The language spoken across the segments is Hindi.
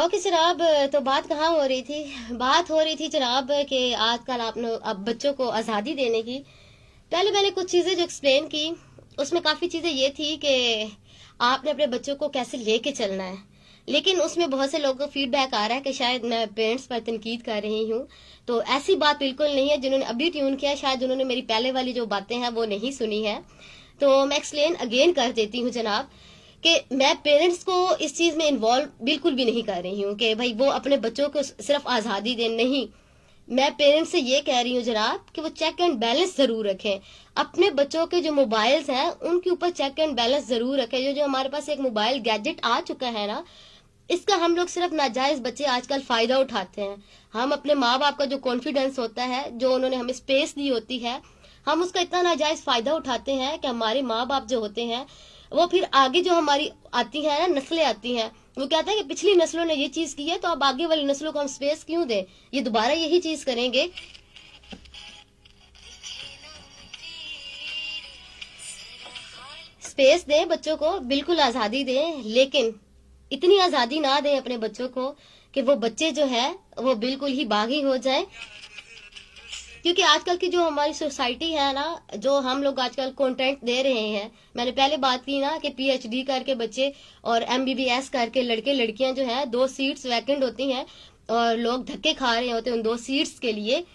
ओके जनाब। तो बात कहाँ हो रही थी? बात हो रही थी जनाब कि आजकल आपने अब बच्चों को आज़ादी देने की। पहले मैंने कुछ चीज़ें जो एक्सप्लेन की, उसमें काफ़ी चीज़ें ये थी कि आपने अपने बच्चों को कैसे लेके चलना है। लेकिन उसमें बहुत से लोगों को फीडबैक आ रहा है कि शायद मैं पेरेंट्स पर तनकीद कर रही हूँ। तो ऐसी बात बिल्कुल नहीं है। जिन्होंने अभी ट्यून किया शायद उन्होंने मेरी पहले वाली जो बातें हैं वो नहीं सुनी है। तो मैं एक्सप्लेन अगेन कर देती हूँ जनाब कि मैं पेरेंट्स को इस चीज में इन्वॉल्व बिल्कुल भी नहीं कर रही हूँ कि भाई वो अपने बच्चों को सिर्फ आजादी दें। नहीं, मैं पेरेंट्स से ये कह रही हूँ जनाब कि वो चेक एंड बैलेंस जरूर रखें। अपने बच्चों के जो मोबाइल्स हैं उनके ऊपर चेक एंड बैलेंस जरूर रखें। जो जो हमारे पास एक मोबाइल गैजेट आ चुका है ना, इसका हम लोग सिर्फ नाजायज बच्चे आजकल फायदा उठाते हैं। हम अपने माँ बाप का जो कॉन्फिडेंस होता है, जो उन्होंने हमें स्पेस दी होती है, हम उसका इतना नाजायज फायदा उठाते हैं कि हमारे माँ बाप जो होते हैं वो फिर आगे जो हमारी आती है ना, नस्लें आती हैं, वो कहते हैं कि पिछली नस्लों ने ये चीज की है तो अब आगे वाली नस्लों को हम स्पेस क्यों दें, ये दोबारा यही चीज करेंगे। स्पेस दें बच्चों को, बिल्कुल आजादी दें, लेकिन इतनी आजादी ना दें अपने बच्चों को कि वो बच्चे जो है वो बिल्कुल ही बागी हो जाए। क्योंकि आजकल की जो हमारी सोसाइटी है ना, जो हम लोग आजकल कंटेंट दे रहे हैं, मैंने पहले बात की ना कि पीएचडी करके बच्चे और एमबीबीएस करके लड़के लड़कियां जो है, 2 सीट्स वैकेंट होती हैं और लोग धक्के खा रहे होते हैं उन 2 सीट्स के लिए।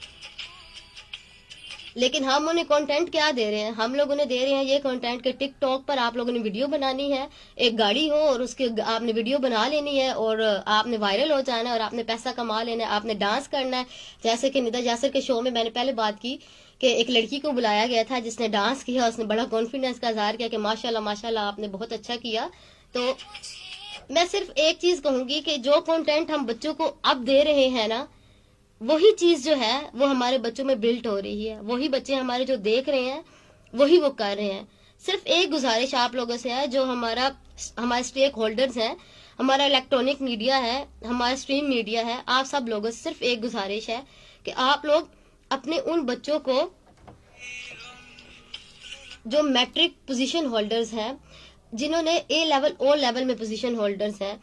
लेकिन हम उन्हें कंटेंट क्या दे रहे हैं? हम लोग उन्हें दे रहे हैं ये कंटेंट कि टिकटॉक पर आप लोगों ने वीडियो बनानी है, एक गाड़ी हो और उसके आपने वीडियो बना लेनी है और आपने वायरल हो जाना है और आपने पैसा कमा लेना है, आपने डांस करना है। जैसे कि निदा जासर के शो में मैंने पहले बात की कि एक लड़की को बुलाया गया था जिसने डांस किया, उसने बड़ा कॉन्फिडेंस का इजहार किया कि माशाल्लाह माशाल्लाह आपने बहुत अच्छा किया। तो मैं सिर्फ एक चीज कहूंगी कि जो कंटेंट हम बच्चों को अब दे रहे हैं ना, वही चीज जो है वो हमारे बच्चों में बिल्ट हो रही है। वही बच्चे हमारे जो देख रहे हैं वही वो कर रहे हैं। सिर्फ एक गुजारिश आप लोगों से है, जो हमारे स्टेक होल्डर्स हैं, हमारा इलेक्ट्रॉनिक मीडिया है, हमारा स्ट्रीम मीडिया है, आप सब लोगों से सिर्फ एक गुजारिश है कि आप लोग अपने उन बच्चों को जो मैट्रिक पोजीशन होल्डर्स हैं, जिन्होंने ए लेवल ओ लेवल में पोजीशन होल्डर्स हैं,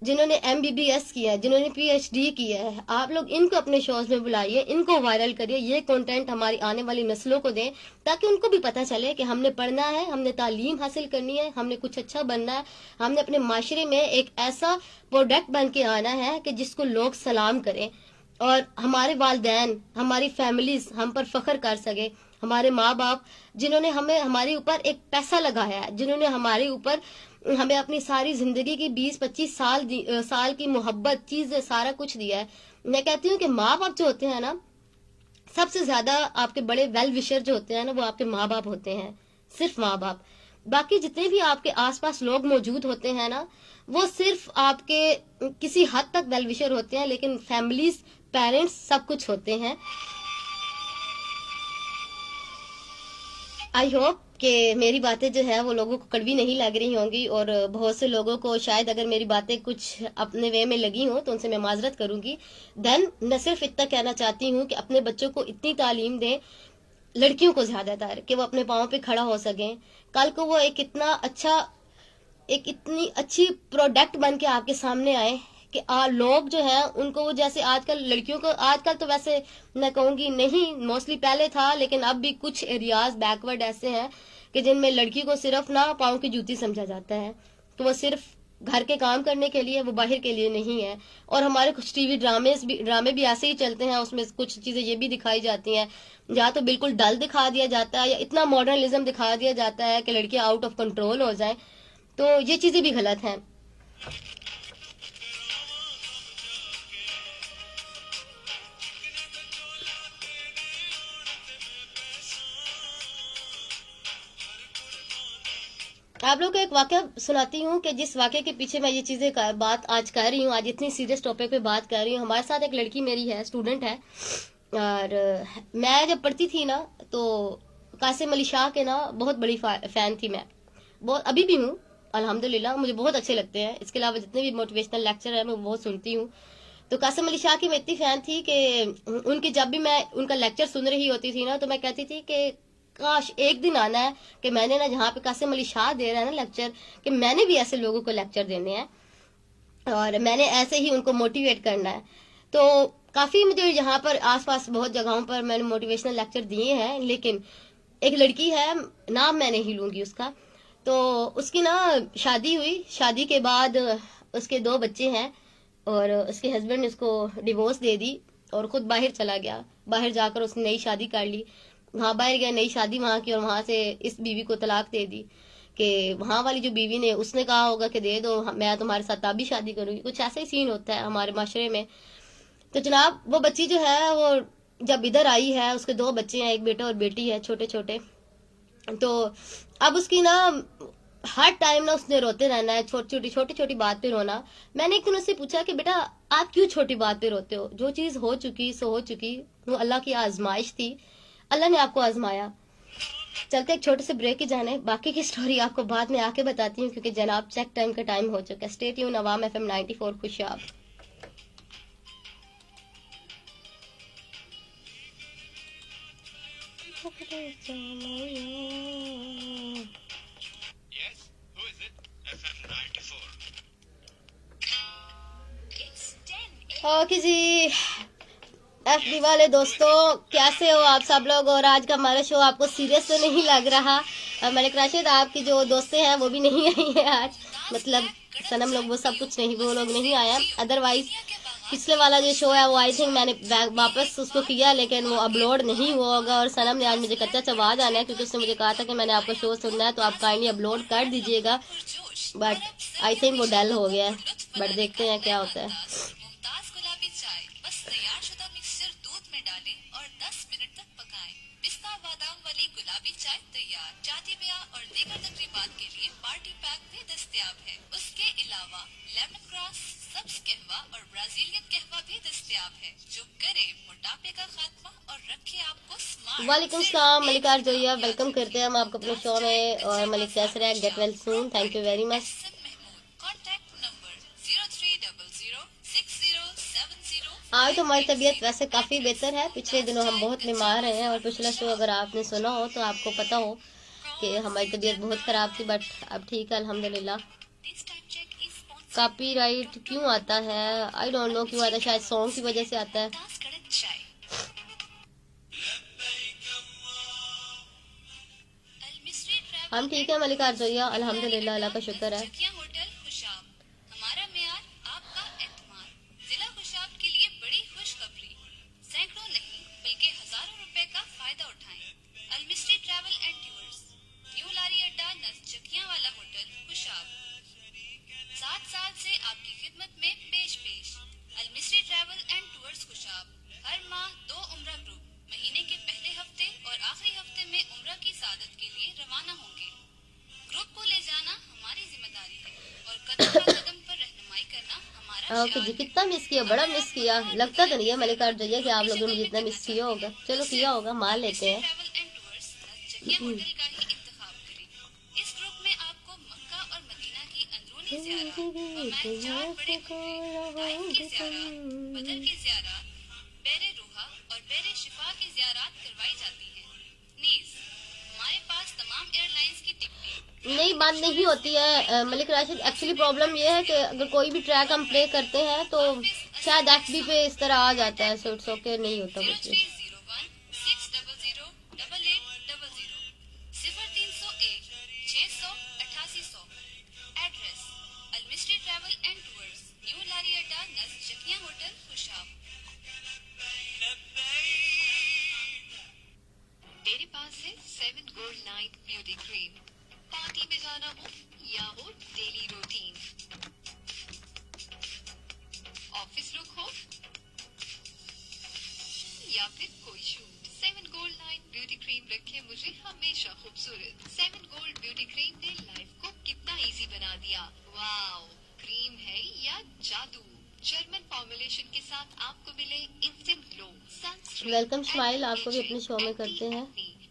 जिन्होंने एमबीबीएस किया है, जिन्होंने पीएचडी किया है, आप लोग इनको अपने शोज में बुलाइए, इनको वायरल करिए, ये कंटेंट हमारी आने वाली नस्लों को दें ताकि उनको भी पता चले कि हमने पढ़ना है, हमने तालीम हासिल करनी है, हमने कुछ अच्छा बनना है, हमने अपने माशरे में एक ऐसा प्रोडक्ट बन के आना है कि जिसको लोग सलाम करें और हमारे वालदैन, हमारी फैमिलीज हम पर फख्र कर सके। हमारे माँ बाप जिन्होंने हमें हमारे ऊपर एक पैसा लगाया है, जिन्होंने हमारे ऊपर हमें अपनी सारी जिंदगी की 20-25 साल की मोहब्बत चीजें सारा कुछ दिया है। मैं कहती हूँ कि माँ बाप जो होते हैं ना, सबसे ज्यादा आपके बड़े वेल विशर जो होते हैं ना, वो आपके माँ बाप होते हैं, सिर्फ माँ बाप। बाकी जितने भी आपके आसपास लोग मौजूद होते हैं ना, वो सिर्फ आपके किसी हद तक वेल विशर होते हैं, लेकिन फैमिलीज, पेरेंट्स सब कुछ होते हैं। आई होप कि मेरी बातें जो है वो लोगों को कड़वी नहीं लग रही होंगी और बहुत से लोगों को शायद अगर मेरी बातें कुछ अपने वे में लगी हों तो उनसे मैं माजरत करूंगी। देन मैं सिर्फ इतना कहना चाहती हूँ कि अपने बच्चों को इतनी तालीम दें, लड़कियों को ज्यादातर, कि वो अपने पाँव पे खड़ा हो सकें। कल को वो एक इतनी अच्छी प्रोडक्ट बन के आपके सामने आए कि लोग जो है उनको, वो जैसे आजकल लड़कियों को, आजकल तो वैसे मैं कहूंगी नहीं, मोस्टली पहले था लेकिन अब भी कुछ एरियाज बैकवर्ड ऐसे हैं कि जिनमें लड़की को सिर्फ ना पाँव की जूती समझा जाता है, तो वो सिर्फ घर के काम करने के लिए, वो बाहर के लिए नहीं है। और हमारे कुछ टीवी ड्रामे भी ऐसे ही चलते हैं, उसमें कुछ चीजें ये भी दिखाई जाती हैं, या तो बिल्कुल डल दिखा दिया जाता है या इतना मॉडर्निज्म दिखा दिया जाता है कि लड़कियां आउट ऑफ कंट्रोल हो जाए। तो ये चीजें भी गलत हैं। आप लोग को एक वाक्य सुनाती हूँ कि जिस वाक्य के पीछे मैं ये बात आज कर रही हूँ, आज इतनी सीरियस टॉपिक पे बात कर रही हूँ। हमारे साथ एक लड़की मेरी है, स्टूडेंट है, और मैं जब पढ़ती थी ना तो कासिम अली शाह के ना बहुत बड़ी फैन थी मैं, बहुत, अभी भी हूँ अल्हम्दुलिल्लाह, मुझे बहुत अच्छे लगते हैं। इसके अलावा जितने भी मोटिवेशनल लेक्चर है मैं बहुत सुनती हूँ। तो कासिम अली शाह की मैं इतनी फैन थी कि उनकी जब भी मैं उनका लेक्चर सुन रही होती थी ना, तो मैं कहती थी कि काश एक दिन आना है कि मैंने ना, जहाँ पे कासिम अली शाह दे रहा है ना लेक्चर, कि मैंने भी ऐसे लोगों को लेक्चर देने हैं। और मैंने ऐसे ही उनको मोटिवेट करना है। तो काफ़ी मुझे यहाँ पर आसपास बहुत जगहों पर मैंने मोटिवेशनल लेक्चर दिए हैं, लेकिन एक लड़की है, नाम मैं नहीं लूँगी उसका, तो उसकी ना शादी हुई, शादी के बाद उसके 2 बच्चे हैं और उसके हस्बैंड ने उसको डिवोर्स दे दी और खुद बाहर चला गया। बाहर जाकर उसने नई शादी कर ली, वहाँ बाहर गया, नई शादी वहाँ की, और वहाँ से इस बीवी को तलाक दे दी कि वहाँ वाली जो बीवी ने, उसने कहा होगा कि दे दो, मैं तुम्हारे साथ तभी शादी करूंगी। कुछ ऐसा ही सीन होता है हमारे माशरे में। तो जनाब वो बच्ची जो है वो जब इधर आई है, उसके 2 बच्चे हैं, एक बेटा और बेटी है, छोटे छोटे। तो अब उसकी ना हर टाइम ना उसने रोते रहना है, छोटी छोटी बात पे रोना। मैंने एक दिन उससे पूछा कि बेटा आप क्यों छोटी बात पे रोते हो, जो चीज हो चुकी सो हो चुकी, वो अल्लाह की आजमाइश थी, अल्लाह ने आपको आजमाया। चलते एक छोटे से ब्रेक की जाने, बाकी की स्टोरी आपको बाद में आके बताती हूँ, क्योंकि जनाब चेक टाइम का टाइम हो चुका है। स्टे ट्यून, अवाम FM 94 खुशाब। ओके जी, FB वाले दोस्तों कैसे हो आप सब लोग? और आज का हमारा शो आपको सीरियस तो नहीं लग रहा? मलिक राशिद आपकी जो दोस्तें हैं वो भी नहीं आई है आज, मतलब सनम लोग, वो सब कुछ नहीं, वो लोग नहीं आया। अदरवाइज पिछले वाला जो शो है वो आई थिंक मैंने वापस उसको किया, लेकिन वो अपलोड नहीं हुआ होगा। और सनम ने आज मुझे कच्चा चबा जाना है, क्योंकि उसने मुझे कहा था कि मैंने आपका शो सुनना है तो आप काइंडली अपलोड कर दीजिएगा, बट आई थिंक वो डल हो गया है। बट देखते हैं क्या होता है। वालेकुम सलाम मलिक आरजोया, वेलकम करते हैं हम आपको अपने शो में। और मलिक कैसे रहे? Get well soon, thank you very much. आज तो हमारी तबीयत वैसे काफ़ी बेहतर है, पिछले दिनों हम बहुत बीमार रहे हैं, और पिछला शो अगर आपने सुना हो तो आपको पता हो कि हमारी तबीयत बहुत ख़राब थी, बट अब ठीक है अल्हम्दुलिल्लाह। कॉपीराइट क्यों आता है? आई डोंट नो क्यों आता है, शायद सॉन्ग की वजह से आता है। हम ठीक है मलिक आरजोया, अल्हम्दुलिल्लाह, अल्लाह का शुक्र है। ओके जी, कितना मिस किया, बड़ा मिस किया। लगता तो नहीं है मलिक आरजोया कि आप लोगों ने जितना मिस किया होगा, चलो किया होगा, मान लेते हैं। नहीं, बात नहीं होती है मलिक राशिद। एक्चुअली प्रॉब्लम ये है कि अगर कोई भी ट्रैक हम प्ले करते हैं तो शायद FB पे इस तरह आ जाता है, सो इट्स ओके, नहीं होता कुछ। मेरे पास है 7 gold night beauty cream. Party में जाना हो या हो डेली रूटीन, ऑफिस लुक हो या फिर कोई shoot, 7 gold night beauty cream रखे मुझे हमेशा खूबसूरत। 7 गोल्ड ब्यूटी क्रीम ने लाइफ को कितना इजी बना दिया। वाओ, क्रीम है या जादू। जर्मन फॉर्मुलेशन के साथ आपको मिले instant glow, sunscreen, welcome smile, आपको भी अपने शो में करते हैं।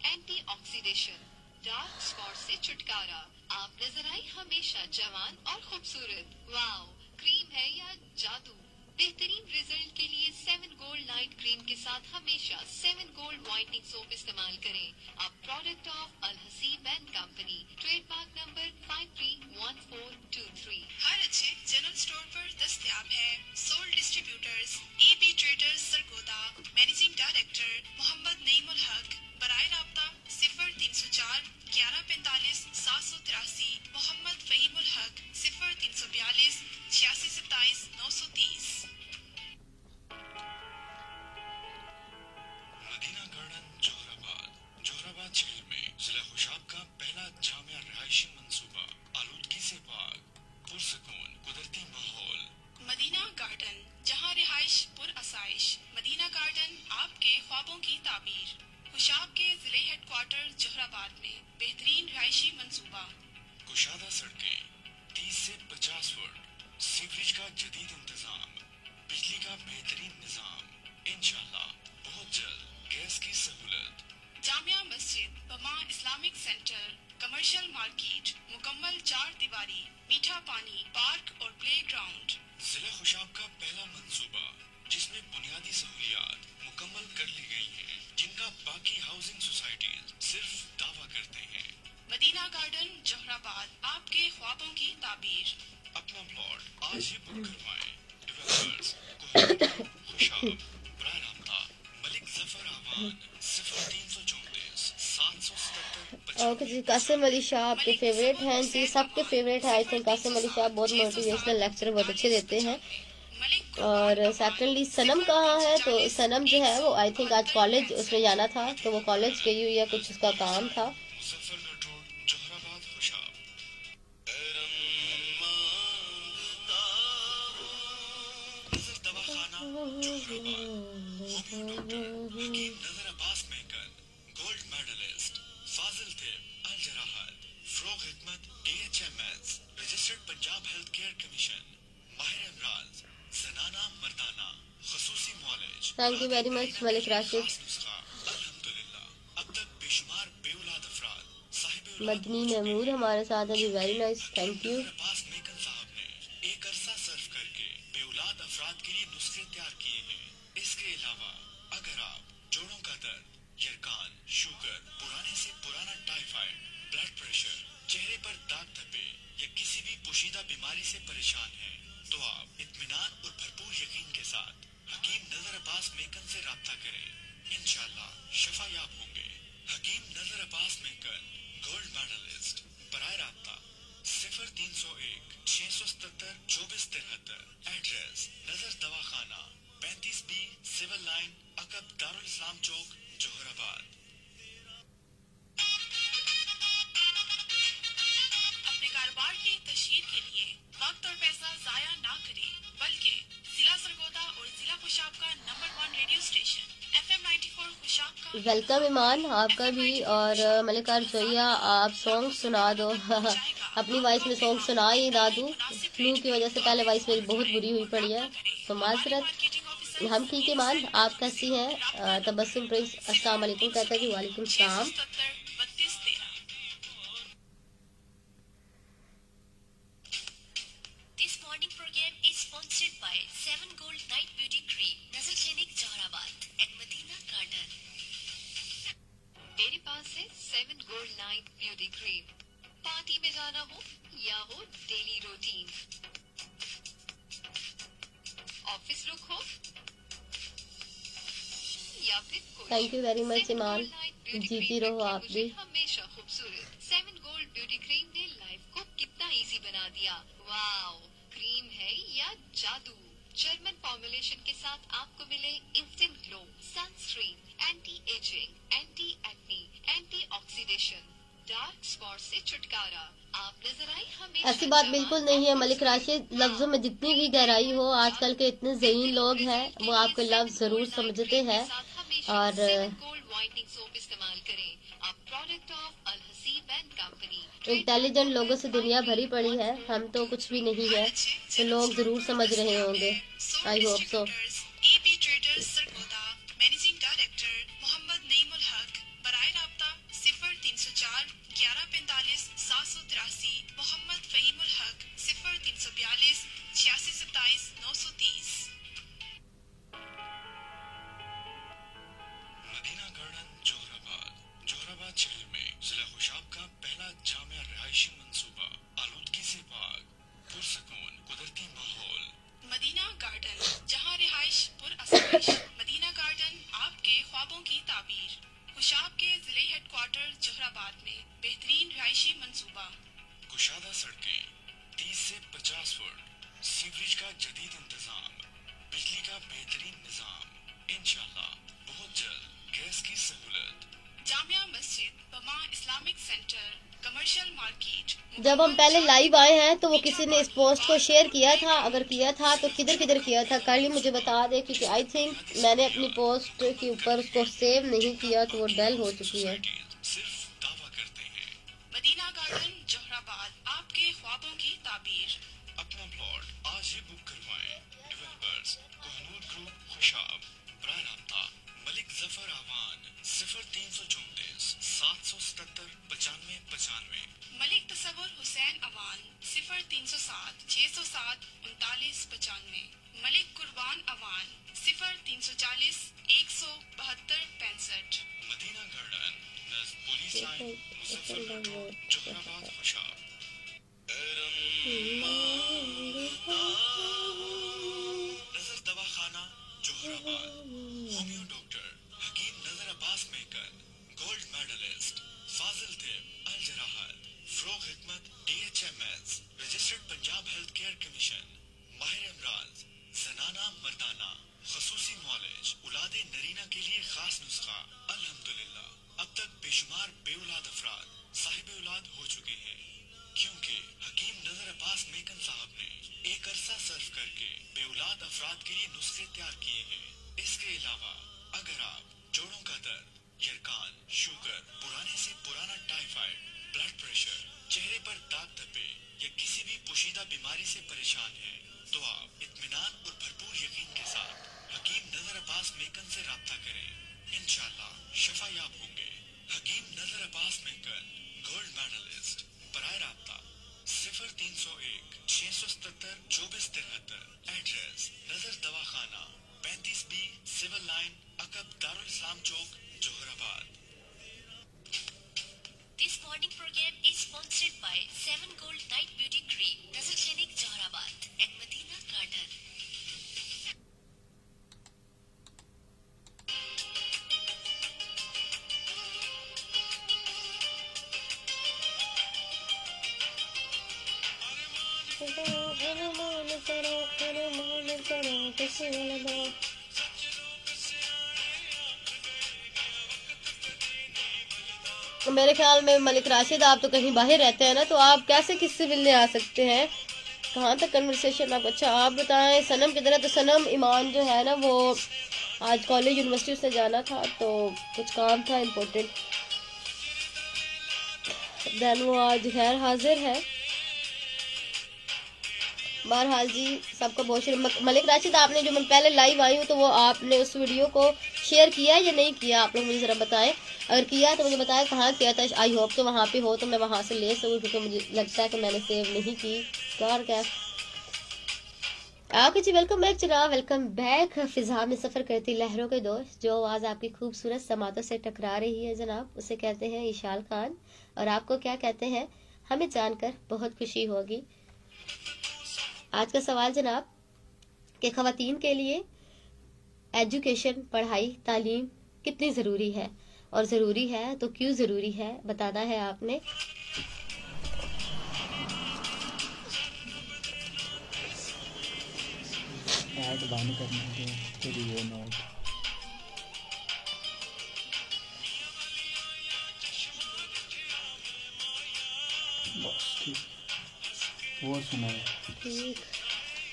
एंटी ऑक्सीडेशन, डार्क स्पॉट से छुटकारा, आप नजर आए हमेशा जवान और खूबसूरत। वाओ, क्रीम है या जादू। बेहतरीन रिजल्ट के लिए 7 गोल्ड नाइट क्रीम के साथ हमेशा 7 गोल्ड व्हाइटनिंग सोप इस्तेमाल करें। अब product of Al Haseeb and company, trademark number 531423। हर अच्छे जनरल स्टोर पर दस्तयाब है। Sole distributors AB traders Sargodha, managing director Mohammad Naeemul Haq. बराए राब्ता 0304 1145 783। मोहम्मद फहीमुल हक 0342 8627 930। मदीना गार्डन जोहराबाद शहर में जिला खुशाब का पहला जामिया रिहायशी मंसूबा, आलूदगी से पाक, पुरसकून कुदरती माहौल। मदीना गार्डन, जहां रिहाइश पुर आसाइश। मदीना गार्डन आपके ख्वाबों की ताबीर। खुशाब के जिले हेडक्वार्टर जोहराबाद में बेहतरीन रिहायशी मंसूबा। कुशादा सड़कें, 30 से 50 फुट, सीवरेज का जदीद इंतजाम, बिजली का बेहतरीन निजाम, इंशाल्लाह बहुत जल्द गैस की सहूलत। जामिया मस्जिद, बमा इस्लामिक सेंटर, कमर्शियल मार्केट, मुकम्मल 4 दीवारी, मीठा पानी, पार्क और प्ले ग्राउंड। जिला खुशाब का पहला मंसूबा जिसमें बुनियादी सहूलियात मुकम्मल कर ली गई हैं, जिनका बाकी हाउसिंग सोसाइटीज सिर्फ दावा करते हैं। मदीना गार्डन जोहराबाद, आपके ख्वाबों की ताबीर। अपना प्लॉट आज ही बुक करवाएं। डेवलपर्स कोहिनूर, खुशाब। बराए राब्ता मलिक जफर आवान 0334 777 ओके जी, कासिम अली शाह आपके फेवरेट हैं जी, सबके फेवरेट है। आई थिंक कासिम अली शाह बहुत मोटिवेशनल लेक्चर बहुत अच्छे देते हैं। और सेकेंडली सनम कहाँ है, तो सनम जो है वो आई थिंक आज कॉलेज उसने जाना था, तो वो कॉलेज गई हुई है, कुछ उसका काम था। Muzaffargarh road Jauharabad Khushab. Nazar Dawakhana Jauharabad. Homeo doctor हकीम नजर अब्बास मेहकन, गोल्ड मेडलिस्ट फाजिल तिब अल जराहत, फ्रोग हिकमत DHMS, registered Punjab health care commission, माहिर अमराज, जनाना मर्दाना, खसूसी मॉलेज। Thank you very much Malik Rashid. अल्हम्दुलिल्लाह अब तक बेशुमार बेऔलाद अफराद साहिब मदनी महमूद हमारे साथ हैं जी, very nice, thank you. Abbas Mekan साहब ने एक अरसा सर्व करके बेऔलाद अफराद के लिए नुस्खे तैयार किए हैं। इसके अलावा अगर आप जोड़ों का दर्द, यरकान, शुगर, पुराने से पुराना टाइफाइड, ब्लड प्रेशर, चेहरे पर दाग धब्बे या किसी भी पोशीदा बीमारी से परेशान हैं, तो आप इत्मीनान और भरपूर यकीन के साथ हकीम नजर अब्बास मेकन से राब्ता करें। इंशाल्लाह शफा याब होंगे। हकीम नजर अब्बास मेकन, गोल्ड मेडलिस्ट। बराए राब्ता 0301 677 2473। Address Nazar Dawakhana 35B civil line अकब दारुल इस्लाम चौक जोहराबाद। अपने कारोबार की तशहीर के लिए वक्त और पैसा जाया ना करें, बल्कि जिला सरगोदा और जिला खुशाब का number 1 radio station FM 94 Khushab का। वेलकम ईमान आपका भी। और मलिका रसोइया आप सॉन्ग सुना दो। अपनी वॉइस में सॉन्ग सुना ही ना दूँ, फ्लू की वजह से पहले वॉइस मेरी बहुत बुरी हुई पड़ी है, तो माजरत। हम ठीक है ईमान, आप कैसी हैं? तबस्सुम प्रिंस अस्सलाम वालेकुम कहता है जी, वालेकुम सलाम। This morning program is sponsored by 7 Gold Night Beauty Cream, Nazar Clinic Joharabat and Medina Garden. मेरे पास है 7 Gold Night Beauty Cream। Party में जाना हो या हो डेली रूटीन, ऑफिस लुक हो या फिर कोई। Thank you very much 7 Iman, Gold Night Beauty जीती Cream रहो रखे आप मुझे भी। हमेशा खूबसूरत। 7 गोल्ड ब्यूटी क्रीम ने लाइफ को कितना इजी बना दिया। वाओ, क्रीम है या जादू। जर्मन फॉर्मुलेशन के साथ आपको मिले instant glow, sunscreen, anti ageing, anti acne, anti oxidation, dark spot से छुटकारा। आप नजर आई हमेशा। ऐसी बात बिल्कुल नहीं है मलिक राशिद, लफ्जों में जितनी भी गहराई हो, आजकल के इतने ज़हीन लोग हैं वो आपके लफ्ज जरूर समझते हैं। और गोल्ड व्हाइटनिंग सोप इस्तेमाल करें। अब product of Al Haseeb and company. Intelligent लोगों से दुनिया भरी पड़ी है, हम तो कुछ भी नहीं है, तो लोग जरूर समझ रहे होंगे। I hope so. AB traders Sargodha, managing director Mohammad Naeemul Haq. बराए राब्ता 0304 1145 783। मोहम्मद फहीमुल हक 0342 8627 930। Centre, commercial market. जब हम पहले लाइव आए हैं तो वो किसी ने इस पोस्ट को शेयर किया था, अगर किया था तो किधर किधर किया था, काइंडली मुझे बता दे, क्योंकि आई थिंक मैंने अपनी पोस्ट के ऊपर उसको सेव नहीं किया तो वो डल हो चुकी है। सिर्फ दावा करते हैं। मदीना गार्डन, जोहराबाद, आपके ख्वाबों की ताबीर। अपना प्लॉट आज ही बुक करवाएं। Developers Kohinoor group, Khushab. बराह राब्ता मलिक जफर आवान 0334 777 9595। मलिक तसव्वुर हुसैन अवान 0307 607 3995। मलिक कुर्बान अवान 0340 172 65। मदीना गार्डन नज़ police line, Muzaffarpur road, Jauharabad, Khushab. Nazar Dawakhana, Jauharabad. Homeo doctor हकीम नजर अब्बास मेकन, गोल्ड मेडलिस्ट। फाजिल तिब, अल जराहत, फ्रोग हिकमत, DHMS, registered Punjab health care commission. माहिर अमराज, जनाना मर्दाना, खसूसी मॉलेज, औलादे नरीना के लिए खास नुस्खा। अल्हम्दुलिल्लाह अब तक बेशुमार बेऔलाद अफराद साहिब औलाद हो चुके हैं, क्योंकि हकीम नजर अब्बास मेकन साहब ने एक अरसा सर्फ करके बेऔलाद अफराद के लिए नुस्खे तैयार किए हैं। इसके अलावा अगर आप जोड़ों का दर्द, यरकान, शुगर, पुराने से पुराना टाइफाइड, ब्लड प्रेशर, चेहरे पर दाग धब्बे या किसी भी पोशीदा बीमारी से परेशान हैं, तो आप इत्मीनान और भरपूर यकीन के साथ हकीम नजर अब्बास मेकन से राब्ता करें। इंशाल्लाह शफा याब होंगे। हकीम नजर अब्बास मेकन, गोल्ड मेडलिस्ट। बराह राब्ता 0301 677 2473। Address Nazar Dawakhana 35B civil line, अकब Darul Islam Chowk, Jauharabad. This morning program is sponsored by 7 Gold Night Beauty Cream, Nazar Clinic, Johorabad, and Medina Garden. मेरे ख्याल में मलिक राशिद आप तो कहीं बाहर रहते हैं ना, तो आप कैसे किससे मिलने आ सकते हैं? कहाँ तक कन्वर्सेशन आप? अच्छा आप बताएं। सनम किधर है? तो सनम ईमान जो है ना, वो आज कॉलेज यूनिवर्सिटी से जाना था, तो कुछ काम था इम्पोर्टेंट, देन वो आज गैर हाजिर है। बहरहाल जी सबका बहुत शुक्रिया। मलिक राशिद आपने जो मैं पहले लाइव आई हूँ तो वो आपने उस वीडियो को शेयर किया या नहीं किया? आप लोग मुझे ज़रा बताएं। अगर किया तो मुझे बताएं कहाँ किया था। आई होप तो वहाँ पे हो तो मैं वहाँ से ले सकूँ, क्योंकि मुझे लगता है कि मैंने सेव नहीं की। कार क्या आपके जी, वेलकम बैक जनाब, वेलकम बैक। फिजा में सफ़र करती लहरों के दोस्त, जो आवाज़ आपकी खूबसूरत समातों से टकरा रही है जनाब, उसे कहते हैं इशाल खान। और आपको क्या कहते हैं हमें जानकर बहुत खुशी होगी। आज का सवाल जनाब कि ख़वातीन के लिए एजुकेशन, पढ़ाई, तालीम कितनी ज़रूरी है, और ज़रूरी है तो क्यों ज़रूरी है, बताना है आपने। ऐड बंद करने के फिर ये नोट बस ठीक। वो सुनाए ठीक,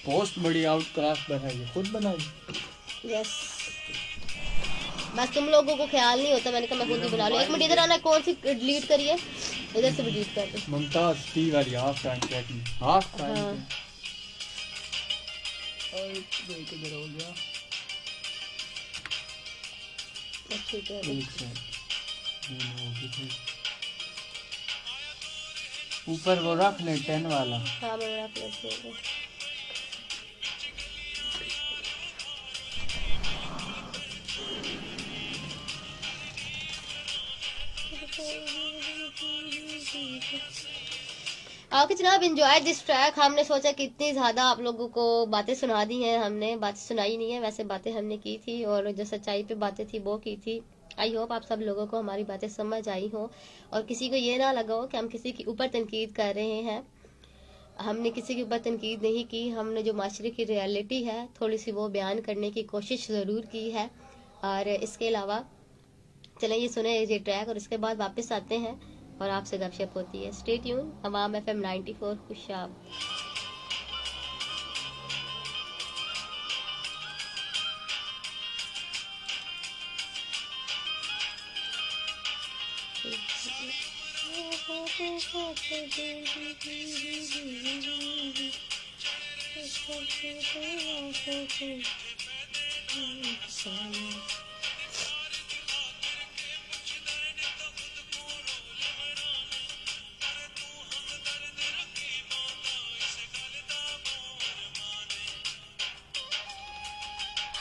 पोस्ट बड़ी आउट क्लास बनाई, खुद बनाई। यस, बस तुम लोगों को ख्याल नहीं होता, मैंने कहा मैं खुद ही बना लूँ। एक मिनट इधर आना, कौन सी डिलीट करिए, इधर से भी डिलीट कर दो। मुमताज टी वाली half time checking, half time हाँ। और एक इधर हो गया। ठीक है, एक से ये हो गई थी। ऊपर वो रख ले 10 वाला। हाँ मैं रख लेती हूँ। ओके जनाब, एंजॉय दिस ट्रैक। हमने सोचा कि इतनी ज़्यादा आप लोगों को बातें सुना दी हैं, हमने बातें सुनाई नहीं है, वैसे बातें हमने की थी और जो सच्चाई पे बातें थी वो की थी। आई होप आप सब लोगों को हमारी बातें समझ आई हो और किसी को ये ना लगा हो कि हम किसी के ऊपर तनकीद कर रहे हैं। हमने किसी के ऊपर तनकीद नहीं की, हमने जो माशरे की रियलिटी है थोड़ी सी वो बयान करने की कोशिश ज़रूर की है। और इसके अलावा चलें ये सुने ये ट्रैक और इसके बाद वापस आते हैं और आपसे गपशप होती है। स्टे ट्यून, हमाम FM 94 खुशाब।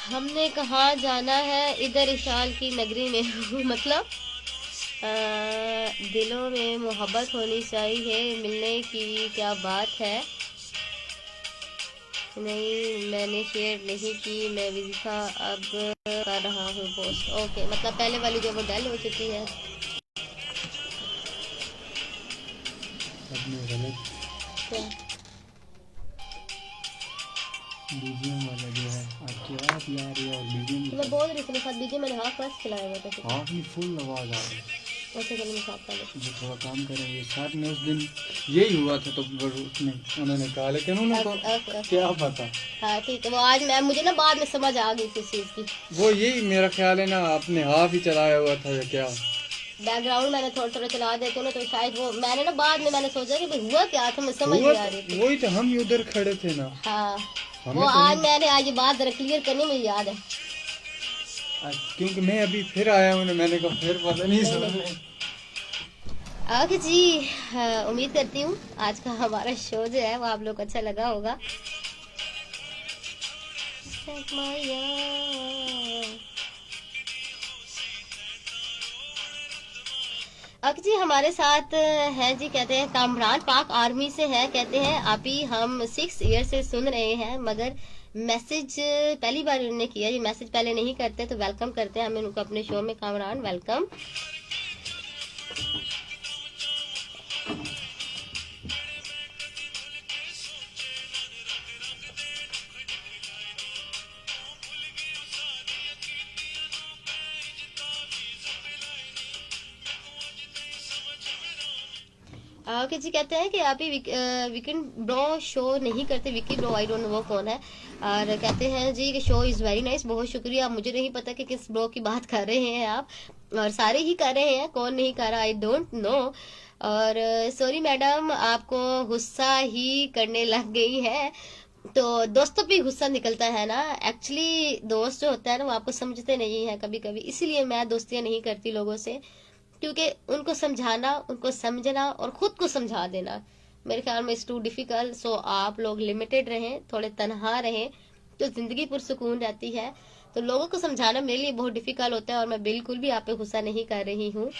हमने कहाँ जाना है, इधर इशाल की नगरी में हूँ। मतलब दिलों में मोहब्बत होनी चाहिए, मिलने की क्या बात है। नहीं मैंने शेयर नहीं की, मैं बिजी था, अब कर रहा हूँ पोस्ट। ओके, मतलब पहले वाली जो वो डल हो चुकी है। आपने गलत क्या बीजीएम वाला जो है आपकी आवाज़ ही आ रही है और बीजीएम मैं बोल रही थी, मेरे साथ बीजी मैंने हाफ फर्स्ट चलाया हुआ था। हाफ ही फुल आवाज़ आ रही है। अच्छा चलो मैं साफ कर लेती जो थोड़ा काम करेंगे साथ में। उस दिन यही हुआ था तो उसने उन्होंने कहा, लेकिन हूँ। उनको ओके क्या पता। हाँ ठीक है, वो आज मैं मुझे ना बाद में समझ आ गई थी इस चीज़ की। वो यही मेरा ख्याल है ना, आपने हाफ ही चलाया हुआ था या क्या। बैकग्राउंड मैंने थोड़ा थोड़ा चला देती हूँ ना, तो शायद वो मैंने ना बाद में मैंने सोचा कि भाई हुआ क्या था, मुझे समझ हुआ नहीं आ रही थी। वही तो, हम ही उधर खड़े थे ना। हाँ हमें वो तो आज नहीं, मैंने आज ये बात जरा क्लियर करनी मुझे याद है। क्योंकि मैं अभी फिर आया हूँ ना, मैंने कहा फिर पता नहीं नहीं, समझ नहीं। में। ओके जी, उम्मीद करती हूँ आज का हमारा शो जो है वो आप लोग को अच्छा लगा होगा। ओके जी, हमारे साथ हैं जी, कहते हैं कामरान पाक आर्मी से है, कहते हैं आप ही हम 6 ईयर से सुन रहे हैं, मगर मैसेज पहली बार उन्होंने किया। ये मैसेज पहले नहीं करते, तो वेलकम करते हैं हम उनको अपने शो में। कामरान वेलकम। ओके जी, कहते हैं कि आप ही वीकेंड ब्रो शो नहीं करते। Vicky bro, I don't know वो कौन है। और कहते हैं जी कि शो इज़ वेरी नाइस, बहुत शुक्रिया। मुझे नहीं पता कि किस ब्रो की बात कर रहे हैं आप, और सारे ही कर रहे हैं, कौन नहीं कर रहा आई डोंट नो। और सॉरी मैडम, आपको गुस्सा ही करने लग गई है। तो दोस्तों पे गुस्सा निकलता है ना। एक्चुअली दोस्त जो होता है ना वो आपको समझते नहीं है कभी कभी, इसीलिए मैं दोस्तियां नहीं करती लोगों से, क्योंकि उनको समझाना, उनको समझना और खुद को समझा देना मेरे ख्याल में इज टू डिफिकल्ट। सो आप लोग लिमिटेड रहें, थोड़े तनहा रहें, तो जिंदगी पुरसुकून रहती है। तो लोगों को समझाना मेरे लिए बहुत डिफिकल्ट होता है, और मैं बिल्कुल भी आप पे गुस्सा नहीं कर रही हूँ।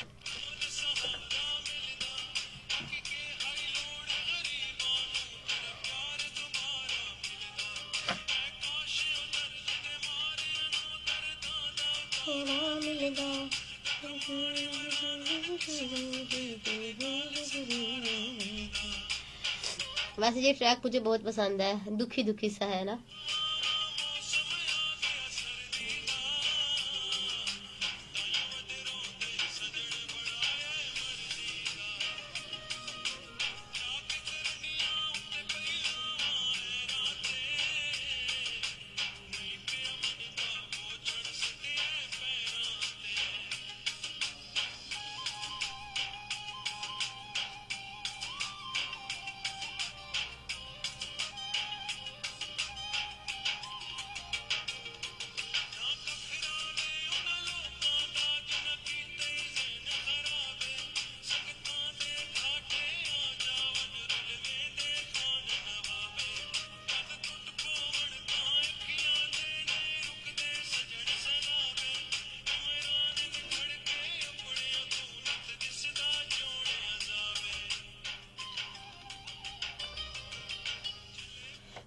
वैसे ये ट्रैक मुझे बहुत पसंद है, दुखी दुखी सा है ना।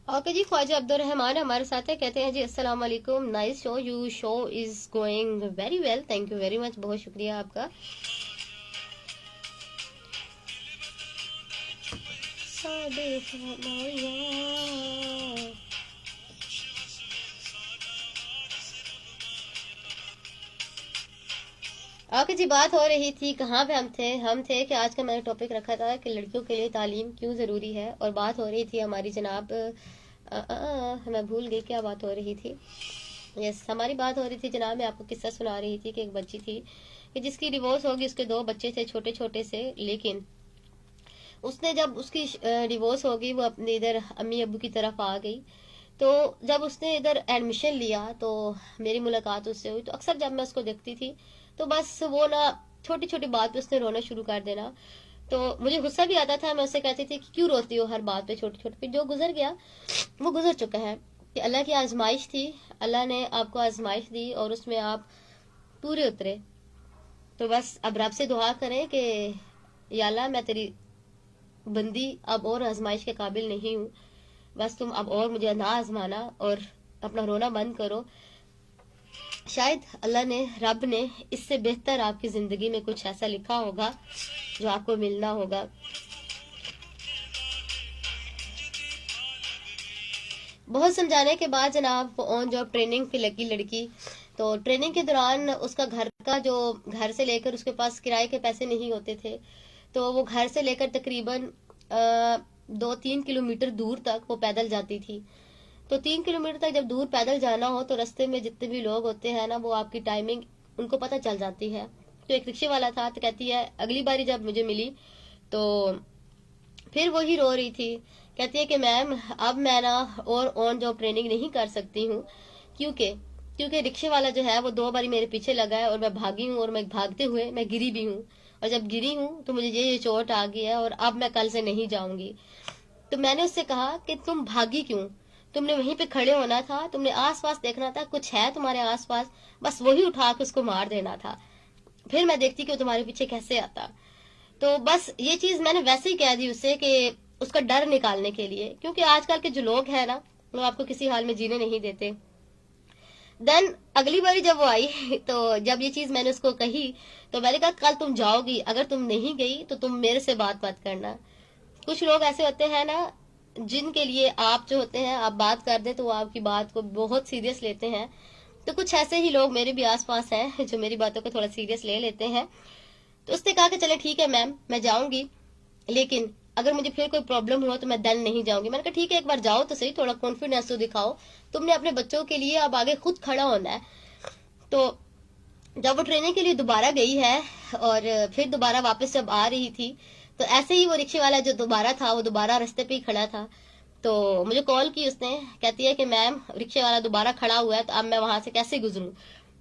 ओके जी, ख्वाजा अब्दुल रहमान हमारे साथ है, कहते हैं जी अस्सलाम वालेकुम, nice show, you show is going very well, thank you very much, बहुत शुक्रिया आपका। ओके जी, बात हो रही थी कहाँ पे हम थे कि आज का मैंने टॉपिक रखा था कि लड़कियों के लिए तालीम क्यों ज़रूरी है, और बात हो रही थी हमारी जनाब मैं भूल गई क्या बात हो रही थी। यस, हमारी बात हो रही थी जनाब, मैं आपको किस्सा सुना रही थी कि एक बच्ची थी कि जिसकी डिवोर्स होगी, उसके 2 बच्चे थे छोटे छोटे से, लेकिन उसने जब उसकी डिवोर्स होगी वो अपने इधर अम्मी अब्बू की तरफ आ गई। तो जब उसने इधर एडमिशन लिया तो मेरी मुलाकात उससे हुई, तो अक्सर जब मैं उसको देखती थी तो बस वो ना छोटी छोटी बात पे उसने रोना शुरू कर देना। तो मुझे गुस्सा भी आता था, मैं उससे कहती थी कि क्यों रोती हो हर बात पे, छोटी छोटी पे। जो गुजर गया वो गुजर चुका है, कि अल्लाह की आजमाइश थी, अल्लाह ने आपको आजमाइश दी और उसमें आप पूरे उतरे। तो बस अब रब से दुआ करें कि या अल्लाह, मैं तेरी बंदी अब और आजमाइश के काबिल नहीं हूँ, बस तुम अब और मुझे ना आजमाना और अपना रोना बंद करो। शायद अल्लाह ने, रब ने इससे बेहतर आपकी जिंदगी में कुछ ऐसा लिखा होगा जो आपको मिलना होगा। बहुत समझाने के बाद जनाब वो ऑन जॉब ट्रेनिंग पे लगी लड़की। तो ट्रेनिंग के दौरान उसका घर का जो, घर से लेकर उसके पास किराए के पैसे नहीं होते थे, तो वो घर से लेकर तकरीबन 2-3 किलोमीटर दूर तक वो पैदल जाती थी। तो 3 किलोमीटर तक जब दूर पैदल जाना हो तो रास्ते में जितने भी लोग होते हैं ना, वो आपकी टाइमिंग उनको पता चल जाती है। तो एक रिक्शे वाला था, तो कहती है अगली बारी जब मुझे मिली तो फिर वही रो रही थी, कहती है कि मैम अब मैं ना और ऑन जॉब ट्रेनिंग नहीं कर सकती हूँ, क्योंकि क्योंकि रिक्शे वाला जो है वो 2 बारी मेरे पीछे लगा है और मैं भागी हूँ और मैं भागते हुए मैं गिरी भी हूँ, और जब गिरी हूँ तो मुझे ये चोट आ गई है और अब मैं कल से नहीं जाऊंगी। तो मैंने उससे कहा कि तुम भागी क्यों, तुमने वहीं पे खड़े होना था, तुमने आसपास देखना था कुछ है तुम्हारे आसपास, बस वही उठा के उसको मार देना था, फिर मैं देखती कि वो तुम्हारे पीछे कैसे आता। तो बस ये चीज मैंने वैसे ही कह दी उससे कि उसका डर निकालने के लिए, क्योंकि आजकल के जो लोग हैं ना वो आपको किसी हाल में जीने नहीं देते। देन अगली बारी जब वो आई तो जब ये चीज मैंने उसको कही तो मैंने कहा कल तुम जाओगी, अगर तुम नहीं गई तो तुम मेरे से बात मत करना। कुछ लोग ऐसे होते हैं ना जिनके लिए आप जो होते हैं, आप बात कर दे तो वो आपकी बात को बहुत सीरियस लेते हैं। तो कुछ ऐसे ही लोग मेरे भी आसपास हैं जो मेरी बातों को थोड़ा सीरियस ले लेते हैं। तो उसने कहा कि चले ठीक है मैम मैं जाऊंगी, लेकिन अगर मुझे फिर कोई प्रॉब्लम हुआ तो मैं देन नहीं जाऊंगी। मैंने कहा ठीक है एक बार जाओ तो सही, थोड़ा कॉन्फिडेंस तो दिखाओ, तुमने अपने बच्चों के लिए अब आगे खुद खड़ा होना है। तो जब वो ट्रेनिंग के लिए दोबारा गई है और फिर दोबारा वापस जब आ रही थी तो ऐसे ही वो रिक्शे वाला जो दोबारा था वो दोबारा रास्ते पे ही खड़ा था। तो मुझे कॉल की उसने, कहती है कि मैम रिक्शे वाला दोबारा खड़ा हुआ है तो अब मैं वहां से कैसे गुजरूं।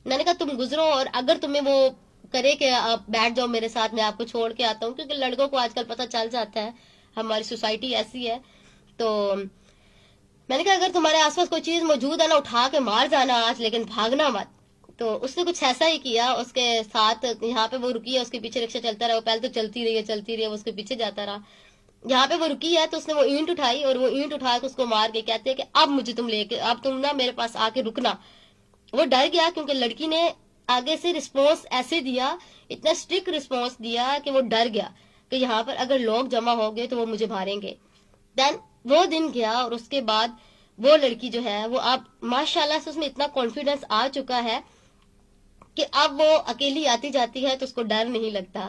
मैंने कहा तुम गुजरो, और अगर तुम्हें वो करे कि आप बैठ जाओ मेरे साथ, मैं आपको छोड़ के आता हूँ, क्योंकि लड़कों को आजकल पता चल जाता है, हमारी सोसाइटी ऐसी है। तो मैंने कहा अगर तुम्हारे आसपास कोई चीज मौजूद है ना उठा के मार जाना आज, लेकिन भागना मत। तो उसने कुछ ऐसा ही किया, उसके साथ यहाँ पे वो रुकी है, उसके पीछे रिक्शा चलता रहा, वो पहले तो चलती रही है, वो उसके पीछे जाता रहा। यहाँ पे वो रुकी है तो उसने वो ईंट उठाई और वो ईंट उठा के उसको मार के कहते हैं कि अब मुझे तुम लेके, अब तुम ना मेरे पास आके रुकना। वो डर गया क्योंकि लड़की ने आगे से रिस्पॉन्स ऐसे दिया, इतना स्ट्रिक्ट रिस्पॉन्स दिया कि वो डर गया कि यहाँ पर अगर लोग जमा हो गए तो वो मुझे मारेंगे। देन वो दिन गया और उसके बाद वो लड़की जो है वो अब माशाल्लाह से उसमें इतना कॉन्फिडेंस आ चुका है कि अब वो अकेली आती जाती है तो उसको डर नहीं लगता।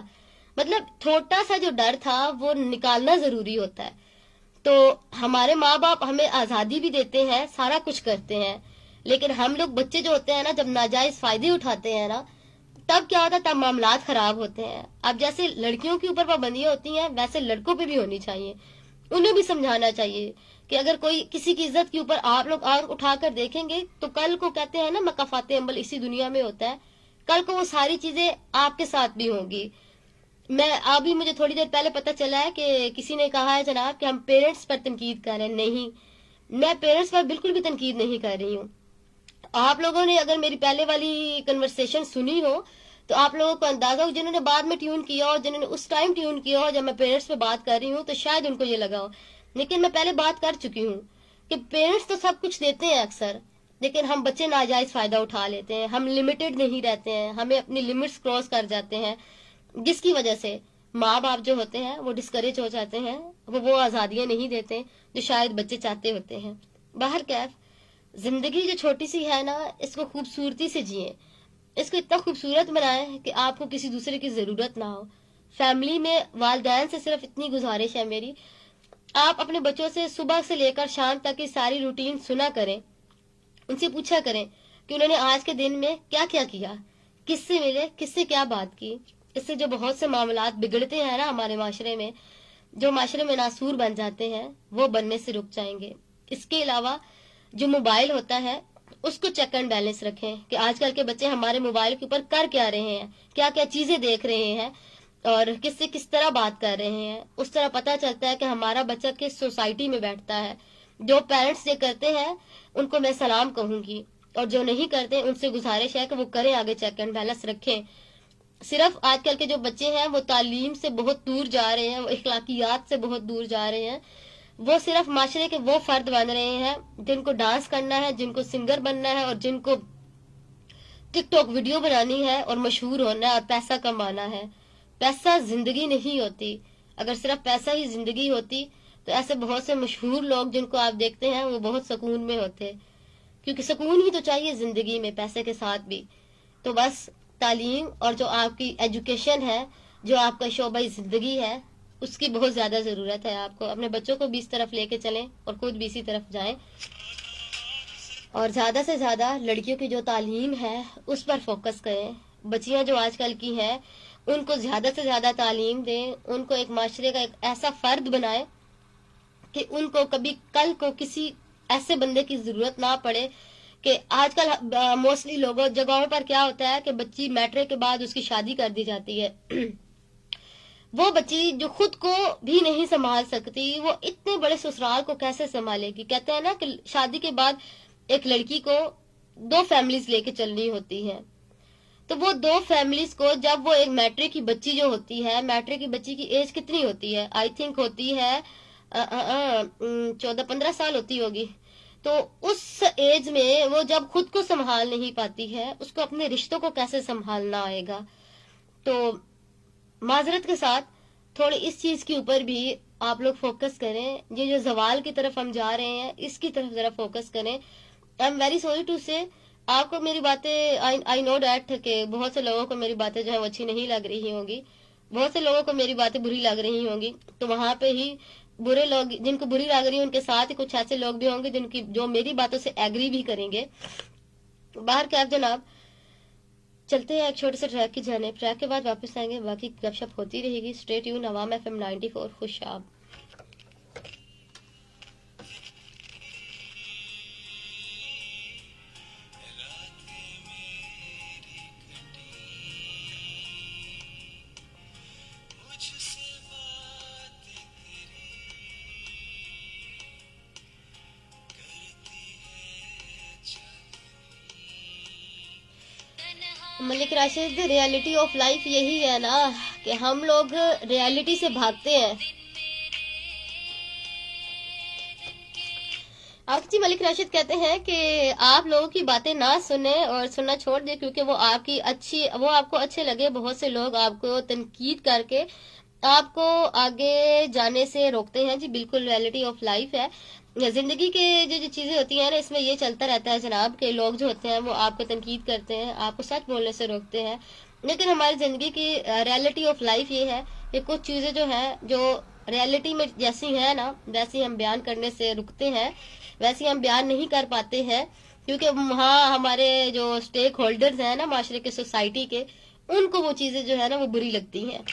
मतलब छोटा सा जो डर था वो निकालना जरूरी होता है। तो हमारे माँ बाप हमें आजादी भी देते हैं, सारा कुछ करते हैं, लेकिन हम लोग बच्चे जो होते हैं ना, जब नाजायज फायदे उठाते हैं ना, तब क्या होता है, तब मामलात खराब होते हैं। अब जैसे लड़कियों के ऊपर पाबंदियां होती हैं वैसे लड़कों पे भी होनी चाहिए, उन्हें भी समझाना चाहिए कि अगर कोई किसी की इज्जत के ऊपर आप लोग आंख उठाकर देखेंगे तो कल को, कहते हैं ना मकाफाते अमल इसी दुनिया में होता है, कल को वो सारी चीजें आपके साथ भी होंगी। मैं अभी मुझे थोड़ी देर पहले पता चला है कि किसी ने कहा है जनाब कि हम पेरेंट्स पर तनकीद कर रहे हैं। नहीं, मैं पेरेंट्स पर बिल्कुल भी तनकीद नहीं कर रही हूँ। आप लोगों ने अगर मेरी पहले वाली कन्वर्सेशन सुनी हो तो आप लोगों को अंदाजा हो, जिन्होंने बाद में ट्यून किया हो, जिन्होंने उस टाइम ट्यून किया हो जब मैं पेरेंट्स पे बात कर रही हूँ, तो शायद उनको ये लगा हो, लेकिन मैं पहले बात कर चुकी हूँ कि पेरेंट्स तो सब कुछ देते हैं अक्सर, लेकिन हम बच्चे नाजायज फायदा उठा लेते हैं, हम लिमिटेड नहीं रहते हैं, हमें अपनी लिमिट्स क्रॉस कर जाते हैं, जिसकी वजह से माँ बाप जो होते हैं वो डिस्करेज हो जाते हैं, वो आजादियां नहीं देते जो शायद बच्चे चाहते होते हैं। बाहर कैफ जिंदगी जो छोटी सी है ना, इसको खूबसूरती से जिए। इसको इतना खूबसूरत बनाएं कि आपको किसी दूसरे की ज़रूरत ना हो। फैमिली में वालदैन से सिर्फ इतनी गुजारिश है मेरी, आप अपने बच्चों से सुबह से लेकर शाम तक की सारी रूटीन सुना करें, उनसे पूछा करें कि उन्होंने आज के दिन में क्या क्या किया, किससे मिले, किससे क्या बात की। इससे जो बहुत से मामलात बिगड़ते हैं ना हमारे माशरे में, जो माशरे में नासूर बन जाते हैं, वो बनने से रुक जाएंगे। इसके अलावा जो मोबाइल होता है उसको चेक एंड बैलेंस रखें कि आजकल के बच्चे हमारे मोबाइल के ऊपर कर क्या रहे हैं, क्या क्या चीजें देख रहे हैं और किससे किस तरह बात कर रहे हैं। उस तरह पता चलता है कि हमारा बच्चा किस सोसाइटी में बैठता है। जो पेरेंट्स ये करते हैं उनको मैं सलाम कहूंगी, और जो नहीं करते उनसे गुजारिश है कि वो करें, आगे चेक एंड बैलेंस रखें। सिर्फ आजकल के जो बच्चे हैं वो तालीम से बहुत दूर जा रहे हैं, वो इखलाकियात से बहुत दूर जा रहे हैं। वो सिर्फ माशरे के वो फर्द बन रहे हैं जिनको डांस करना है, जिनको सिंगर बनना है और जिनको टिकटॉक वीडियो बनानी है और मशहूर होना है और पैसा कमाना है। पैसा जिंदगी नहीं होती। अगर सिर्फ पैसा ही जिंदगी होती तो ऐसे बहुत से मशहूर लोग जिनको आप देखते हैं वो बहुत सुकून में होते, क्योंकि सुकून ही तो चाहिए जिंदगी में पैसे के साथ भी। तो बस तालीम और जो आपकी एजुकेशन है, जो आपका शोबा जिंदगी है, उसकी बहुत ज्यादा जरूरत है। आपको अपने बच्चों को भी इस तरफ लेके चलें और खुद भी इसी तरफ जाएं, और ज्यादा से ज्यादा लड़कियों की जो तालीम है उस पर फोकस करें। बच्चियां जो आजकल की हैं उनको ज्यादा से ज्यादा तालीम दें, उनको एक माशरे का एक ऐसा फर्द बनाएं कि उनको कभी कल को किसी ऐसे बंदे की जरूरत ना पड़े। कि आजकल मोस्टली लोगों जगहों पर क्या होता है कि बच्ची मैट्रिक के बाद उसकी शादी कर दी जाती है। वो बच्ची जो खुद को भी नहीं संभाल सकती, वो इतने बड़े ससुराल को कैसे संभालेगी। कहते हैं ना कि शादी के बाद एक लड़की को दो फैमिलीज लेके चलनी होती है। तो वो दो फैमिलीज को, जब वो एक मैट्रिक की बच्ची जो होती है, मैट्रिक की बच्ची की एज कितनी होती है, आई थिंक होती है 14-15 साल होती होगी। तो उस एज में वो जब खुद को संभाल नहीं पाती है, उसको अपने रिश्तों को कैसे संभालना आएगा। तो माजरत के साथ थोड़ी इस चीज के ऊपर भी आप लोग फोकस करें। ये जो जवाल की तरफ हम जा रहे हैं इसकी तरफ जरा फोकस करें। I am very sorry to say, आपको मेरी बातें, आई नो डैट के बहुत से लोगों को मेरी बातें जो है वो अच्छी नहीं लग रही होंगी, बहुत से लोगों को मेरी बातें बुरी लग रही होंगी। तो वहां पे ही बुरे लोग जिनको बुरी लग रही है उनके साथ ही कुछ ऐसे लोग भी होंगे जिनकी जो मेरी बातों से एग्री भी करेंगे। बाहर कैब जनाब, चलते हैं एक छोटे से ट्रैक की जाने, ट्रैक के बाद वापस आएंगे, बाकी गपशप होती रहेगी। Stay tune Awam FM 94 Khushab. Malik Rashid, reality of life यही है ना कि हम लोग रियलिटी से भागते हैं। आखिर मलिक राशिद कहते हैं कि आप लोगों की बातें ना सुने और सुनना छोड़ दे, क्योंकि वो आपको अच्छे लगे। बहुत से लोग आपको तनकीद करके आपको आगे जाने से रोकते हैं। जी बिल्कुल, रियलिटी ऑफ लाइफ है। जिंदगी के जो चीजें होती हैं ना, इसमें ये चलता रहता है जनाब के लोग जो होते हैं वो आपको तनकीद करते हैं, आपको सच बोलने से रोकते हैं। लेकिन हमारी जिंदगी की रियलिटी ऑफ लाइफ ये है कि कुछ चीजें जो है जो रियलिटी में जैसी है ना वैसी हम बयान करने से रुकते हैं, वैसी हम बयान नहीं कर पाते हैं, क्योंकि वहाँ हमारे जो स्टेक होल्डर्स हैं ना माशरे के, सोसाइटी के, उनको वो चीजें जो है ना वो बुरी लगती हैं।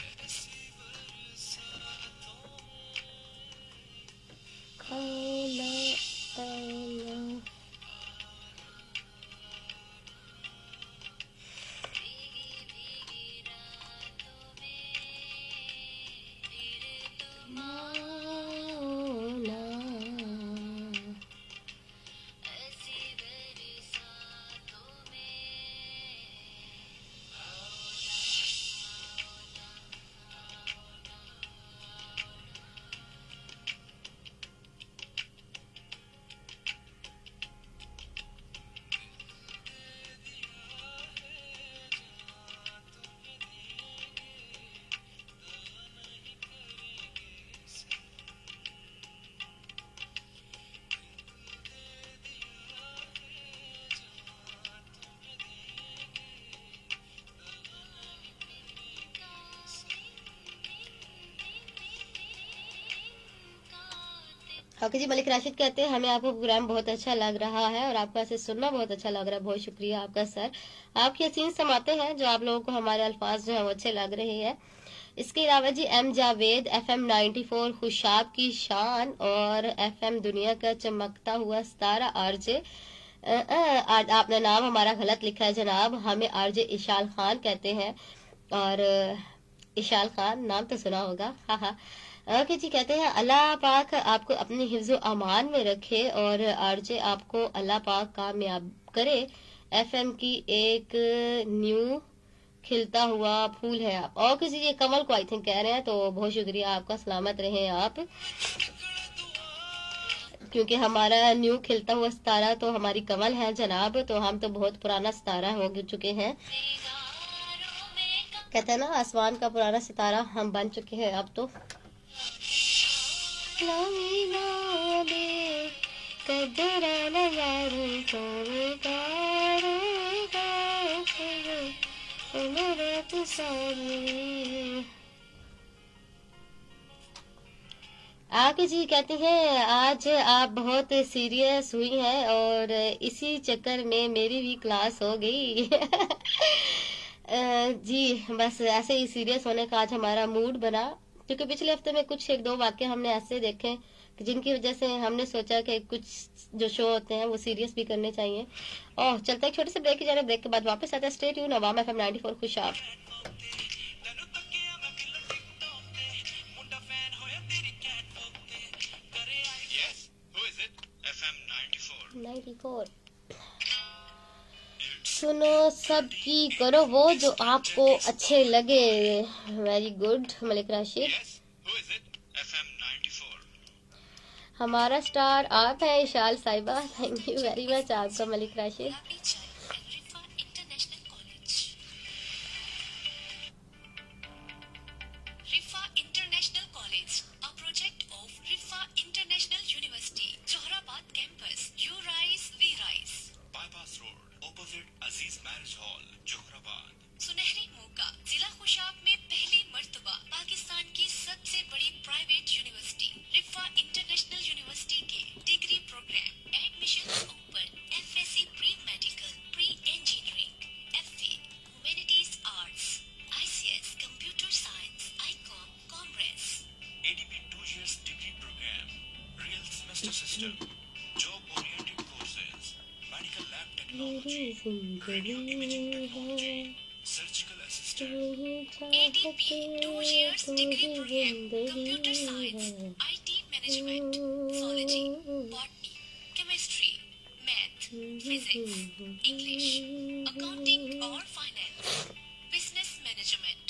ओके जी, मलिक राशिद कहते हैं हमें आपका प्रोग्राम बहुत अच्छा लग रहा है और आपका ऐसे सुनना बहुत अच्छा लग रहा है। बहुत शुक्रिया आपका सर। आपकी हसीन समाते हैं जो आप लोगों को हमारे अल्फाज जो है वो अच्छे लग रहे हैं। इसके अलावा G M Javed FM 94 Khushab की शान और FM दुनिया का चमकता हुआ सितारा RJ आपने नाम हमारा गलत लिखा है जनाब, हमें RJ इशाल खान कहते हैं। और इशाल खान नाम तो सुना होगा, हाँ हाँ। ओके जी, कहते हैं अल्लाह पाक आपको अपने हिफ्ज़ो अमान में रखे और RJ आपको अल्लाह पाक कामयाब करे। FM की एक न्यू खिलता हुआ फूल है आप। और किसी ये कमल को आई थिंक कह रहे हैं, तो बहुत शुक्रिया आपका, सलामत रहें आप। क्योंकि हमारा न्यू खिलता हुआ सितारा तो हमारी कमल है जनाब, तो हम तो बहुत पुराना सितारा हो चुके हैं। कहते हैं ना आसमान का पुराना सितारा हम बन चुके हैं अब तो। आके जी कहते हैं आज आप बहुत सीरियस हुई हैं और इसी चक्कर में मेरी भी क्लास हो गई। जी बस ऐसे ही सीरियस होने का आज हमारा मूड बना, क्योंकि पिछले हफ्ते में कुछ एक दो वाक्य हमने ऐसे देखे कि जिनकी वजह से हमने सोचा कि कुछ जो शो होते हैं वो सीरियस भी करने चाहिए। और चलते एक छोटे से ब्रेक की जाने, ब्रेक के बाद वापस आते हैं। Stay tune Awam FM 94 Khushab. Yes, who is it? FM 94. 94 सुनो सबकी करो वो जो आपको अच्छे लगे। Very good Malik Rashid. Yes, who is it? FM 94. हमारा स्टार आप है इशाल साहिबा, थैंक यू वेरी मच आपका Malik Rashid. Lovely child at Rifa International College. Rifa International College, a project of Rifa International University, Johorabad campus. You rise, we rise. Bypass Road, opposite Aziz Marriage Hall, Johorabad. सुनहरी मौका, जिला खुशाब में पहली मर्तबा पाकिस्तान की सबसे बड़ी private university Riphah international university के degree program admission open. FSc pre medical, pre engineering, FA humanities arts, ICS computer science, ICOM commerce. ADP 2 years degree program, real semester system, job oriented courses, medical lab technology, radio imaging technology, surgical assistant. ADP 2 years degree program, computer science, IT management, zoology, botany, chemistry, math, physics, English, accounting or finance, business management.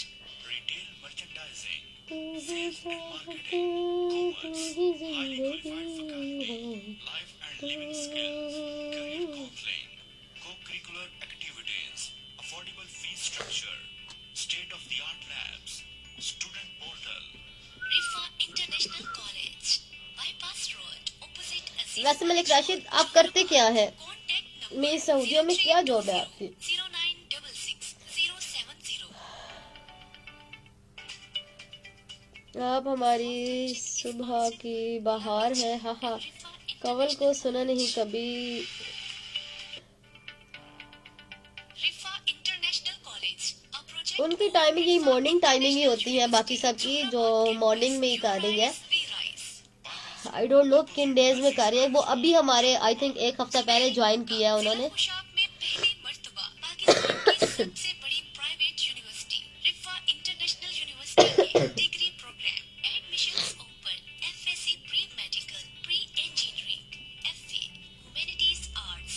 Retail merchandising, sales and marketing, commerce, highly qualified faculty, life and living skills, career counseling, co-curricular activities, affordable fee structure, state-of-the-art labs, student portal. Rifa International College, bypass road, opposite Aziz वैसे मलिक राशिद आप करते क्या है? Contact मेरी सऊदियों में क्या जॉब है आपकी? 0966070। आप हमारी सुबह की बहार है, हाँ हाँ। कवल को सुना नहीं कभी। रिफा इंटरनेशनल कॉलेज, अ प्रोजेक्ट उनकी टाइमिंग यही मॉर्निंग टाइमिंग ही होती है, बाकी सबकी जो मॉर्निंग में ही कर रही है। आई डोंट नो किन डेज में कर रही है वो। अभी हमारे आई थिंक एक हफ्ता पहले ज्वाइन किया है उन्होंने। खुशाब में पहली मर्तबा पाकिस्तान की सबसे बड़ी private university Riphah international university के degree program admissions open. FSc pre medical, pre engineering, FA humanities arts,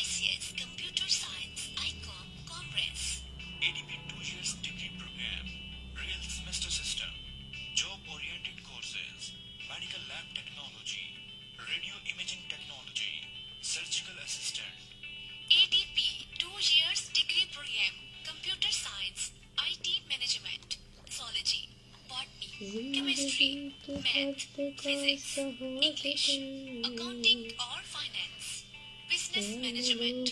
ICS computer science, ICOM commerce. ADP 2 years degree program, real semester system, job-oriented courses, medical lab technology, radio imaging technology, surgical assistant. ADP 2 years degree program, computer science, IT management, zoology, botany, chemistry, math, physics, English, accounting or finance, business management.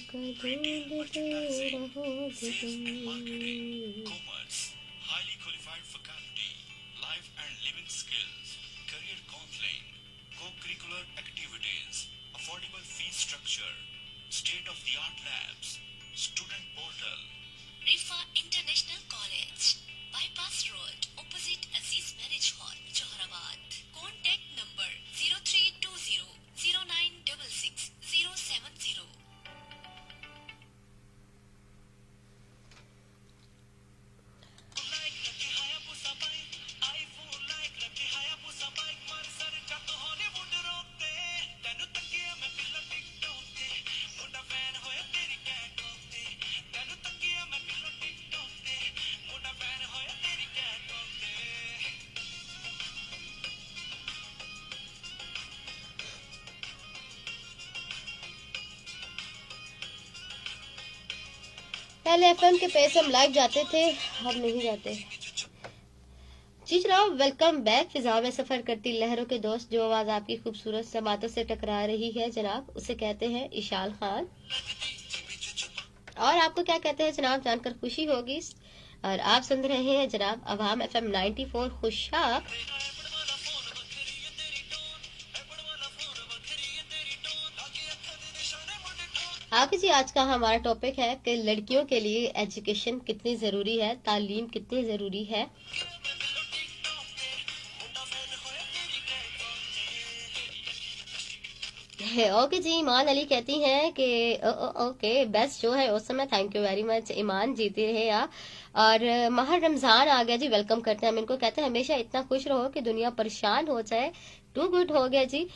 Retail merchandising, sales and marketing, commerce, highly qualified faculty, life and living skills, career counseling, co-curricular activities, affordable fee structure, state-of-the-art labs, student portal. रिफा international college, bypass road, opposite Aziz marriage hall, Jauharabad. Contact number 032009666070। पहले एफएम के पेज से हम लाइव जाते थे, अब नहीं जाते। जी जनाब, वेलकम बैक। फिजा में सफर करती लहरों के दोस्त, जो आवाज आपकी खूबसूरत से बातों से टकरा रही है जनाब, उसे कहते हैं इशाल खान। और आपको क्या कहते हैं जनाब, जानकर खुशी होगी। और आप सुन रहे हैं जनाब अवाम एफएम 94 खुशाक। आगे जी, आज का हमारा टॉपिक है कि लड़कियों के लिए एजुकेशन कितनी ज़रूरी है, तालीम कितनी ज़रूरी है। ओके जी, ईमान अली कहती हैं कि ओके बेस्ट शो है उस समय, थैंक यू वेरी मच ईमान, जीते रहे आप। और माह रमज़ान आ गया जी, वेलकम करते हैं हम इनको। कहते हैं हमेशा इतना खुश रहो कि दुनिया परेशान हो जाए, टू गुड हो गया जी।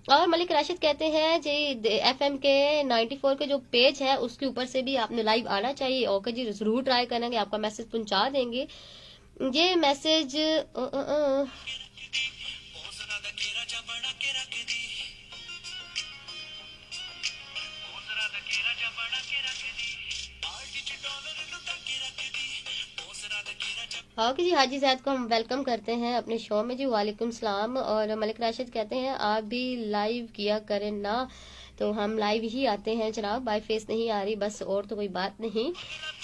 और मलिक राशिद कहते हैं जी, एफएम के 94 के जो पेज है उसके ऊपर से भी आपने लाइव आना चाहिए। ओके जी, जरूर ट्राई करेंगे, आपका मैसेज पहुंचा देंगे। ये मैसेज ओके जी, हाजी जैद को हम वेलकम करते हैं अपने शो में जी, वालेकुम सलाम। और मलिक राशिद कहते हैं आप भी लाइव किया करें ना, तो हम लाइव ही आते हैं जनाब, बाय फेस नहीं आ रही बस, और तो कोई बात नहीं।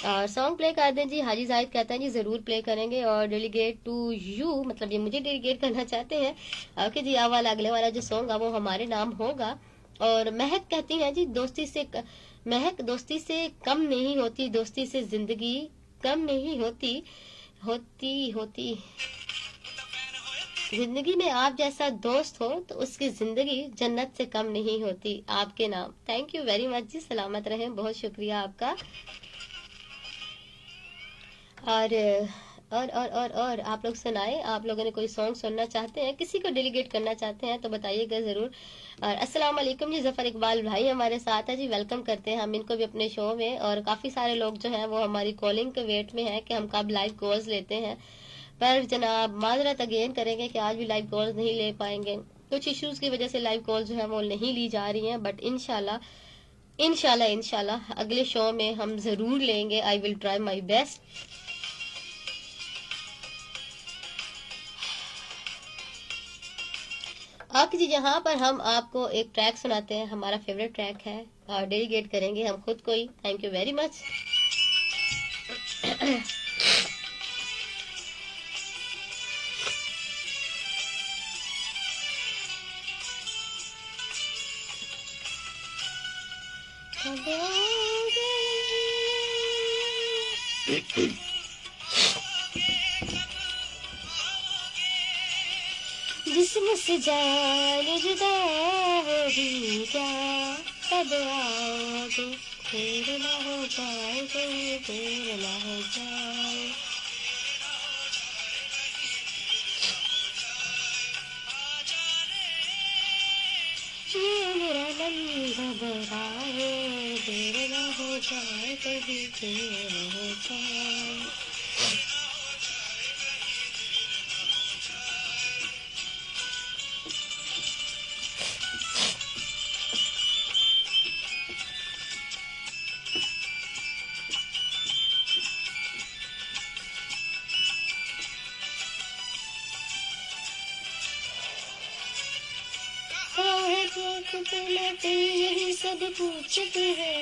और सॉन्ग प्ले कर दें जी। हाजी जाहिद कहते हैं जी जरूर प्ले करेंगे। और डेलीगेट टू यू, मतलब ये मुझे डेलीगेट करना चाहते हैं। ओके जी, वाला अगले वाला जो सॉन्ग है वो हमारे नाम होगा। और महक कहती है जी, महक दोस्ती से कम नहीं होती, दोस्ती से जिंदगी कम नहीं होती होती। जिंदगी में आप जैसा दोस्त हो तो उसकी जिंदगी जन्नत से कम नहीं होती। आपके नाम, थैंक यू वेरी मच जी, सलामत रहें, बहुत शुक्रिया आपका। और आप लोग सुनाए, आप लोगों ने कोई सॉन्ग सुनना चाहते हैं, किसी को डेलीगेट करना चाहते हैं तो बताइएगा जरूर। और अस्सलाम वालेकुम जी, जफर इकबाल भाई हमारे साथ है जी, वेलकम करते हैं हम इनको भी अपने शो में। और काफी सारे लोग जो हैं वो हमारी कॉलिंग के वेट में हैं कि हम कब लाइव कॉल्स लेते हैं, पर जनाब माजरत अगेन करेंगे कि आज भी लाइव कॉल्स नहीं ले पाएंगे, कुछ इश्यूज की वजह से लाइव कॉल्स जो है वो नहीं ली जा रही हैं। बट इंशाल्लाह अगले शो में हम जरूर लेंगे, I will try my best. आप जी, जहाँ पर हम आपको एक ट्रैक सुनाते हैं, हमारा फेवरेट ट्रैक है, और डेलीगेट करेंगे हम खुद को ही, थैंक यू वेरी मच। जिस्म से जान जुदा होगी क्या, कब आओगे, देर ना हो जाए, देर ना हो जाए। ये मेरा मन घबराए, देर ना हो जाए, कभी देर ना हो जाए। यही सब पूछते हैं,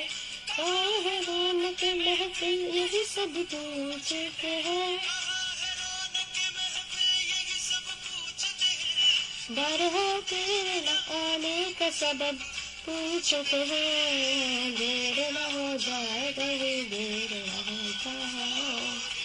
यही सब पूछते हैं। डर है तेरे न आने का सबब पूछो तो है, देर न हो जाए कहीं, देर न हो जाए।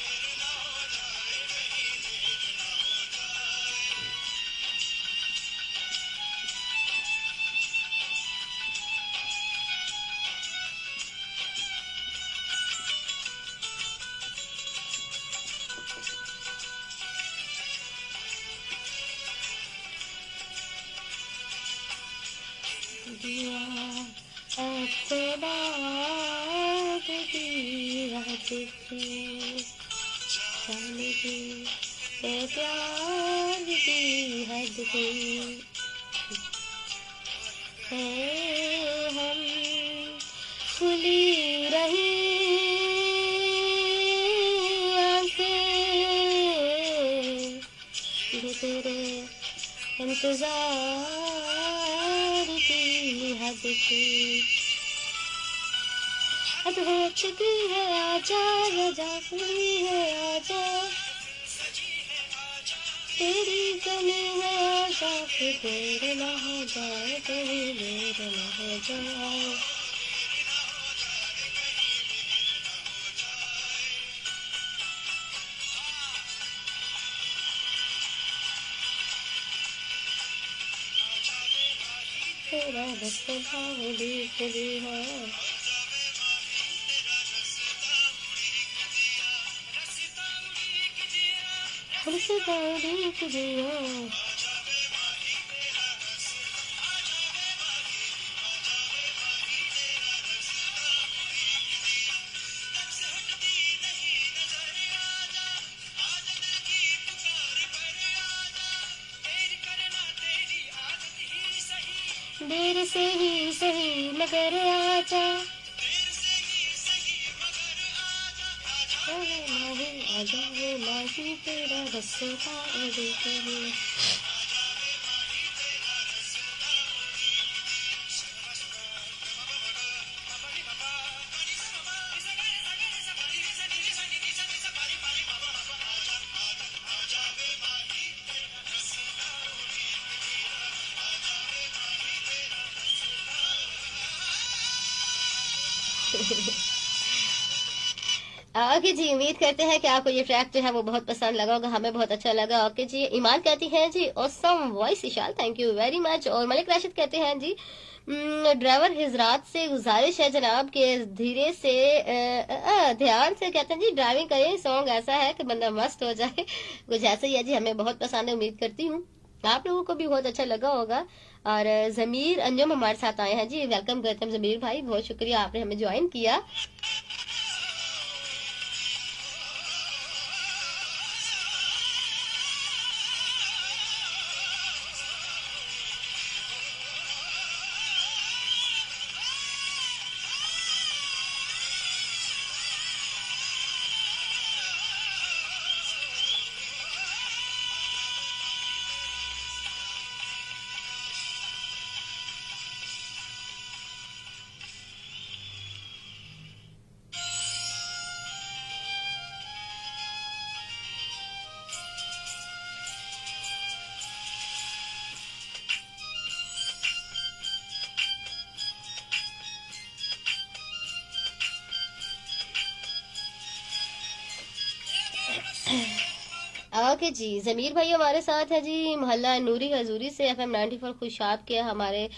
दिया अब तो बात की हद की, जाने की ये प्यार की हद की है, हम खुली रही आंखें ये तेरे इंतजार की हद की, हद हो चुकी है, आजा रजा खुली है, आजा तेरी कमी है, आजा कि देर न हो जाए कहीं, देर न हो जाए। तेरा रास्ता उड़ीक दिया, रास्ता उड़ीक दिया। देर से ही सही मगर आजा, माही आजा वो माही तेरा रास्ता उड़ीक दिया। ओके जी, उम्मीद करते हैं कि आपको ये ट्रैक जो है वो बहुत पसंद लगा होगा, हमें बहुत अच्छा लगा। ओके जी, ईमान कहती हैं जी awesome voice Ishal, thank you very much. और मलिक राशिद कहते हैं जी ड्राइवर हिजरात से गुजारिश है जनाब के धीरे से ध्यान से, कहते हैं जी ड्राइविंग करें, सॉन्ग ऐसा है कि बंदा मस्त हो जाए। कुछ ऐसा ही है जी, हमें बहुत पसंद है, उम्मीद करती हूँ आप लोगों को भी बहुत अच्छा लगा होगा। और जमीर अंजुम हमारे साथ आए हैं जी, वेलकम करते हैं जमीर भाई, बहुत शुक्रिया आपने हमें ज्वाइन किया। ओके जी, जमीर भाई हमारे साथ है जी, मोहल्ला नूरी हजूरी से एफएम 94 खुशाब के हमारे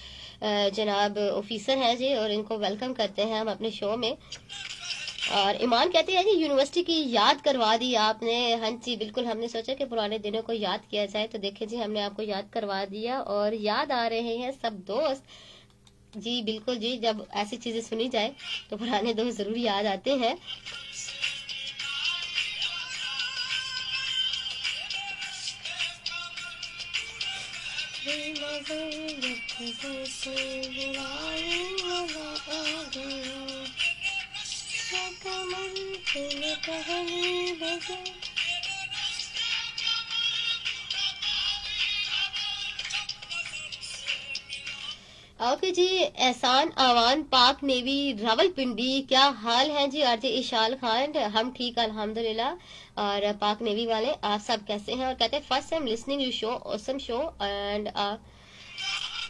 जनाब ऑफिसर हैं जी, और इनको वेलकम करते हैं हम अपने शो में। और ईमान कहते हैं जी यूनिवर्सिटी की याद करवा दी आपने। हाँ जी बिल्कुल, हमने सोचा कि पुराने दिनों को याद किया जाए, तो देखिए जी हमने आपको याद करवा दिया और याद आ रहे हैं सब दोस्त जी। बिल्कुल जी, जब ऐसी चीजें सुनी जाए तो पुराने दोस्त जरूर याद आते हैं। ओके जी, एहसान आवान पाक नेवी रावलपिंडी, क्या हाल है जी आरजे इशाल खान? हम ठीक अल्हम्दुलिल्लाह। और पाक नेवी वाले आप सब कैसे हैं? और कहते हैं first time listening you show, awesome show, and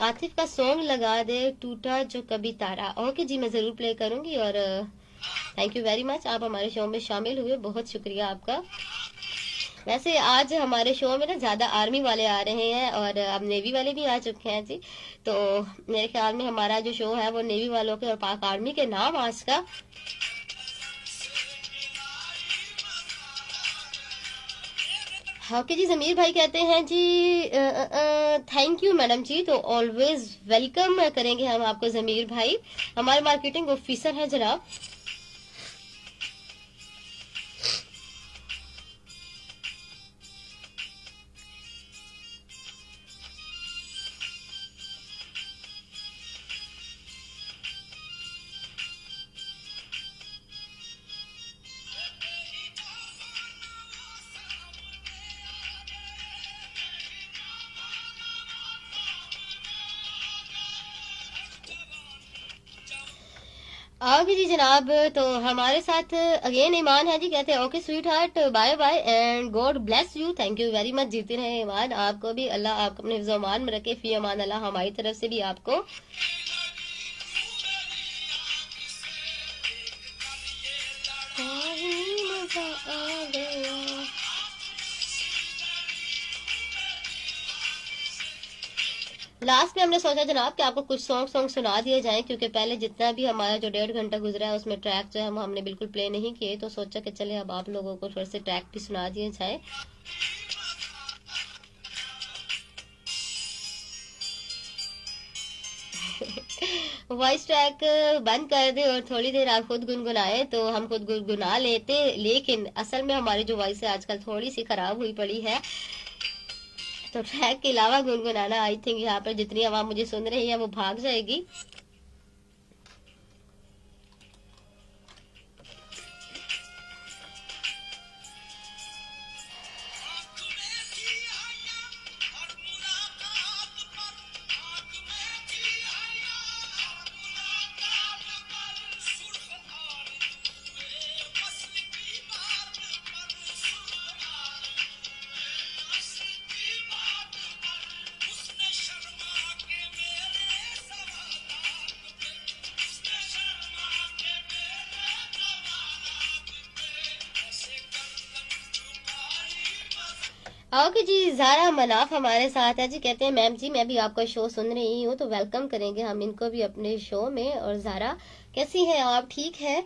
Atif का सॉन्ग लगा दे टूटा जो कभी तारा। ओके जी, मैं ज़रूर प्ले करूंगी। और थैंक यू वेरी मच, आप हमारे शो में शामिल हुए, बहुत शुक्रिया आपका। वैसे आज हमारे शो में ना ज़्यादा आर्मी वाले आ रहे हैं और अब नेवी वाले भी आ चुके हैं जी। तो मेरे ख्याल में हमारा जो शो है वो नेवी वालों के और पाक आर्मी के नाम आज का। ओके जी, जमीर भाई कहते हैं जी थैंक यू मैडम जी। तो ऑलवेज वेलकम करेंगे हम आपको जमीर भाई, हमारे मार्केटिंग ऑफिसर हैं जनाब। ओके जी जनाब, तो हमारे साथ अगेन ईमान है जी। कहते हैं okay sweetheart, bye bye and God bless you. Thank you very much, जीते रहे ईमान, आपको भी अल्लाह आपको अपने हिफ्ज़ अमान में रखे, फी अमान अल्लाह, हमारी तरफ से भी आपको। मजा आ गया। लास्ट में हमने सोचा जनाब कि आपको कुछ सॉन्ग सुना दिए जाएं, क्योंकि पहले जितना भी हमारा जो 1.5 घंटा गुजरा है उसमें ट्रैक जो है वो हमने बिल्कुल प्ले नहीं किए, तो सोचा कि चले अब आप लोगों को थोड़े से ट्रैक भी सुना दिए जाए। वॉइस ट्रैक बंद कर दे और थोड़ी देर आप खुद गुनगुनाए तो हम खुद गुनगुना लेते, लेकिन असल में हमारी जो वॉइस है आजकल थोड़ी सी खराब हुई पड़ी है, तो ट्रैक के अलावा गुनगुनाना आई थिंक यहाँ पर जितनी आवाम मुझे सुन रही है वो भाग जाएगी। ओके जी, जारा मनाफ हमारे साथ है जी। कहते हैं मैम जी मैं भी आपका शो सुन रही हूँ, तो वेलकम करेंगे हम इनको भी अपने शो में। और जारा कैसी हैं आप, ठीक है?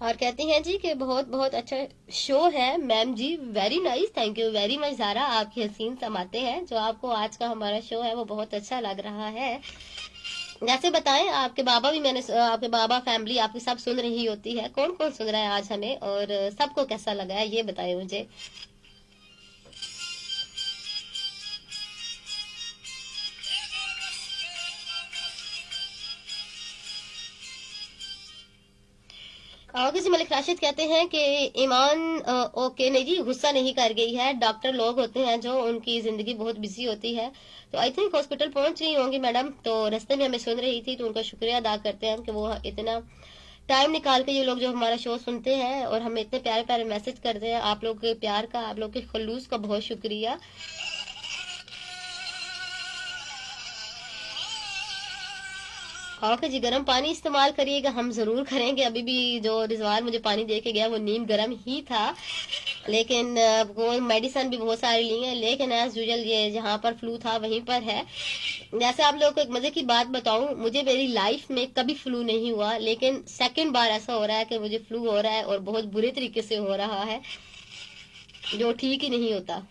और कहती हैं जी कि बहुत बहुत अच्छा शो है ma'am ji, very nice, thank you very much Zara, आपकी हसीन समाते हैं, जो आपको आज का हमारा शो है वो बहुत अच्छा लग रहा है। जैसे बताएं, आपके बाबा भी, मैंने आपके बाबा फैमिली आपकी सब सुन रही होती है, कौन कौन सुन रहा है आज हमें और सबको कैसा लगा है ये बताएं मुझे। ओके जी, मलिक राशिद कहते हैं कि ईमान ओके नहीं जी, गुस्सा नहीं कर गई है, डॉक्टर लोग होते हैं जो उनकी जिंदगी बहुत बिजी होती है, तो आई थिंक हॉस्पिटल पहुंच रही होंगी मैडम, तो रास्ते में हमें सुन रही थी, तो उनका शुक्रिया अदा करते हैं कि वो इतना टाइम निकाल के ये लोग जो हमारा शो सुनते हैं और हमें इतने प्यारे प्यारे मैसेज करते हैं। आप लोग के प्यार का, आप लोग के खलूस का बहुत शुक्रिया। ओके जी, गर्म पानी इस्तेमाल करिएगा, हम ज़रूर करेंगे। अभी भी जो रिजवान मुझे पानी दे के गया वो नीम गर्म ही था, लेकिन वो मेडिसिन भी बहुत सारी ली है, लेकिन एज यूजल ये जहाँ पर फ्लू था वहीं पर है। जैसे आप लोगों को एक मज़े की बात बताऊं, मुझे मेरी लाइफ में कभी फ्लू नहीं हुआ, लेकिन सेकंड बार ऐसा हो रहा है कि मुझे फ्लू हो रहा है और बहुत बुरे तरीके से हो रहा है, जो ठीक ही नहीं होता।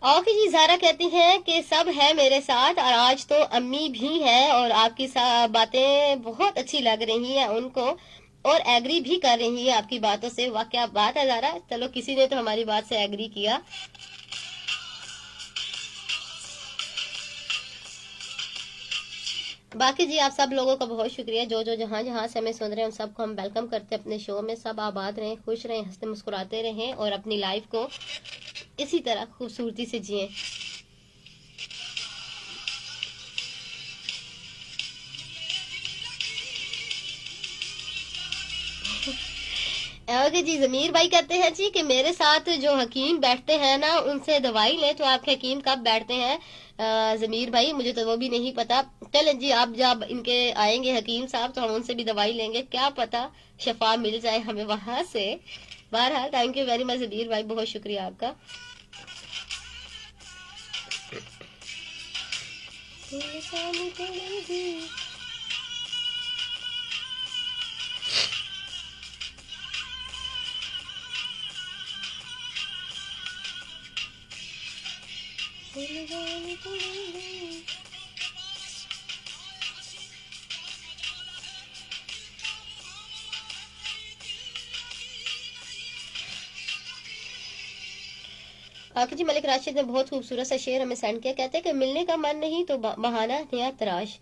ओके जी, ज़ारा कहती हैं कि सब है मेरे साथ और आज तो अम्मी भी है और आपकी बातें बहुत अच्छी लग रही हैं उनको और एग्री भी कर रही है आपकी बातों से। वाह क्या बात है ज़ारा, चलो किसी ने तो हमारी बात से एग्री किया। बाकी जी आप सब लोगों का बहुत शुक्रिया जो जो जहाँ जहाँ से हमें सुन रहे हैं, उन सबको हम वेलकम करते हैं अपने शो में। सब आबाद रहें, खुश रहें, हंसते मुस्कुराते रहें और अपनी लाइफ को इसी तरह खूबसूरती से जिएं। ओके जी, जमीर भाई कहते हैं जी कि मेरे साथ जो हकीम बैठते हैं ना उनसे दवाई लें, तो आपके हकीम कब बैठते हैं जमीर भाई? मुझे तो वो भी नहीं पता। चलें जी, आप जब इनके आएंगे हकीम साहब तो हम उनसे भी दवाई लेंगे, क्या पता शफा मिल जाए हमें वहां से। बहरहाल थैंक यू वेरी मच जमीर भाई, बहुत शुक्रिया आपका। आखिर जी मलिक राशिद ने बहुत खूबसूरत सा शेर हमें सेंड किया। कहते हैं कि मिलने का मन नहीं तो बहाना नया तराश,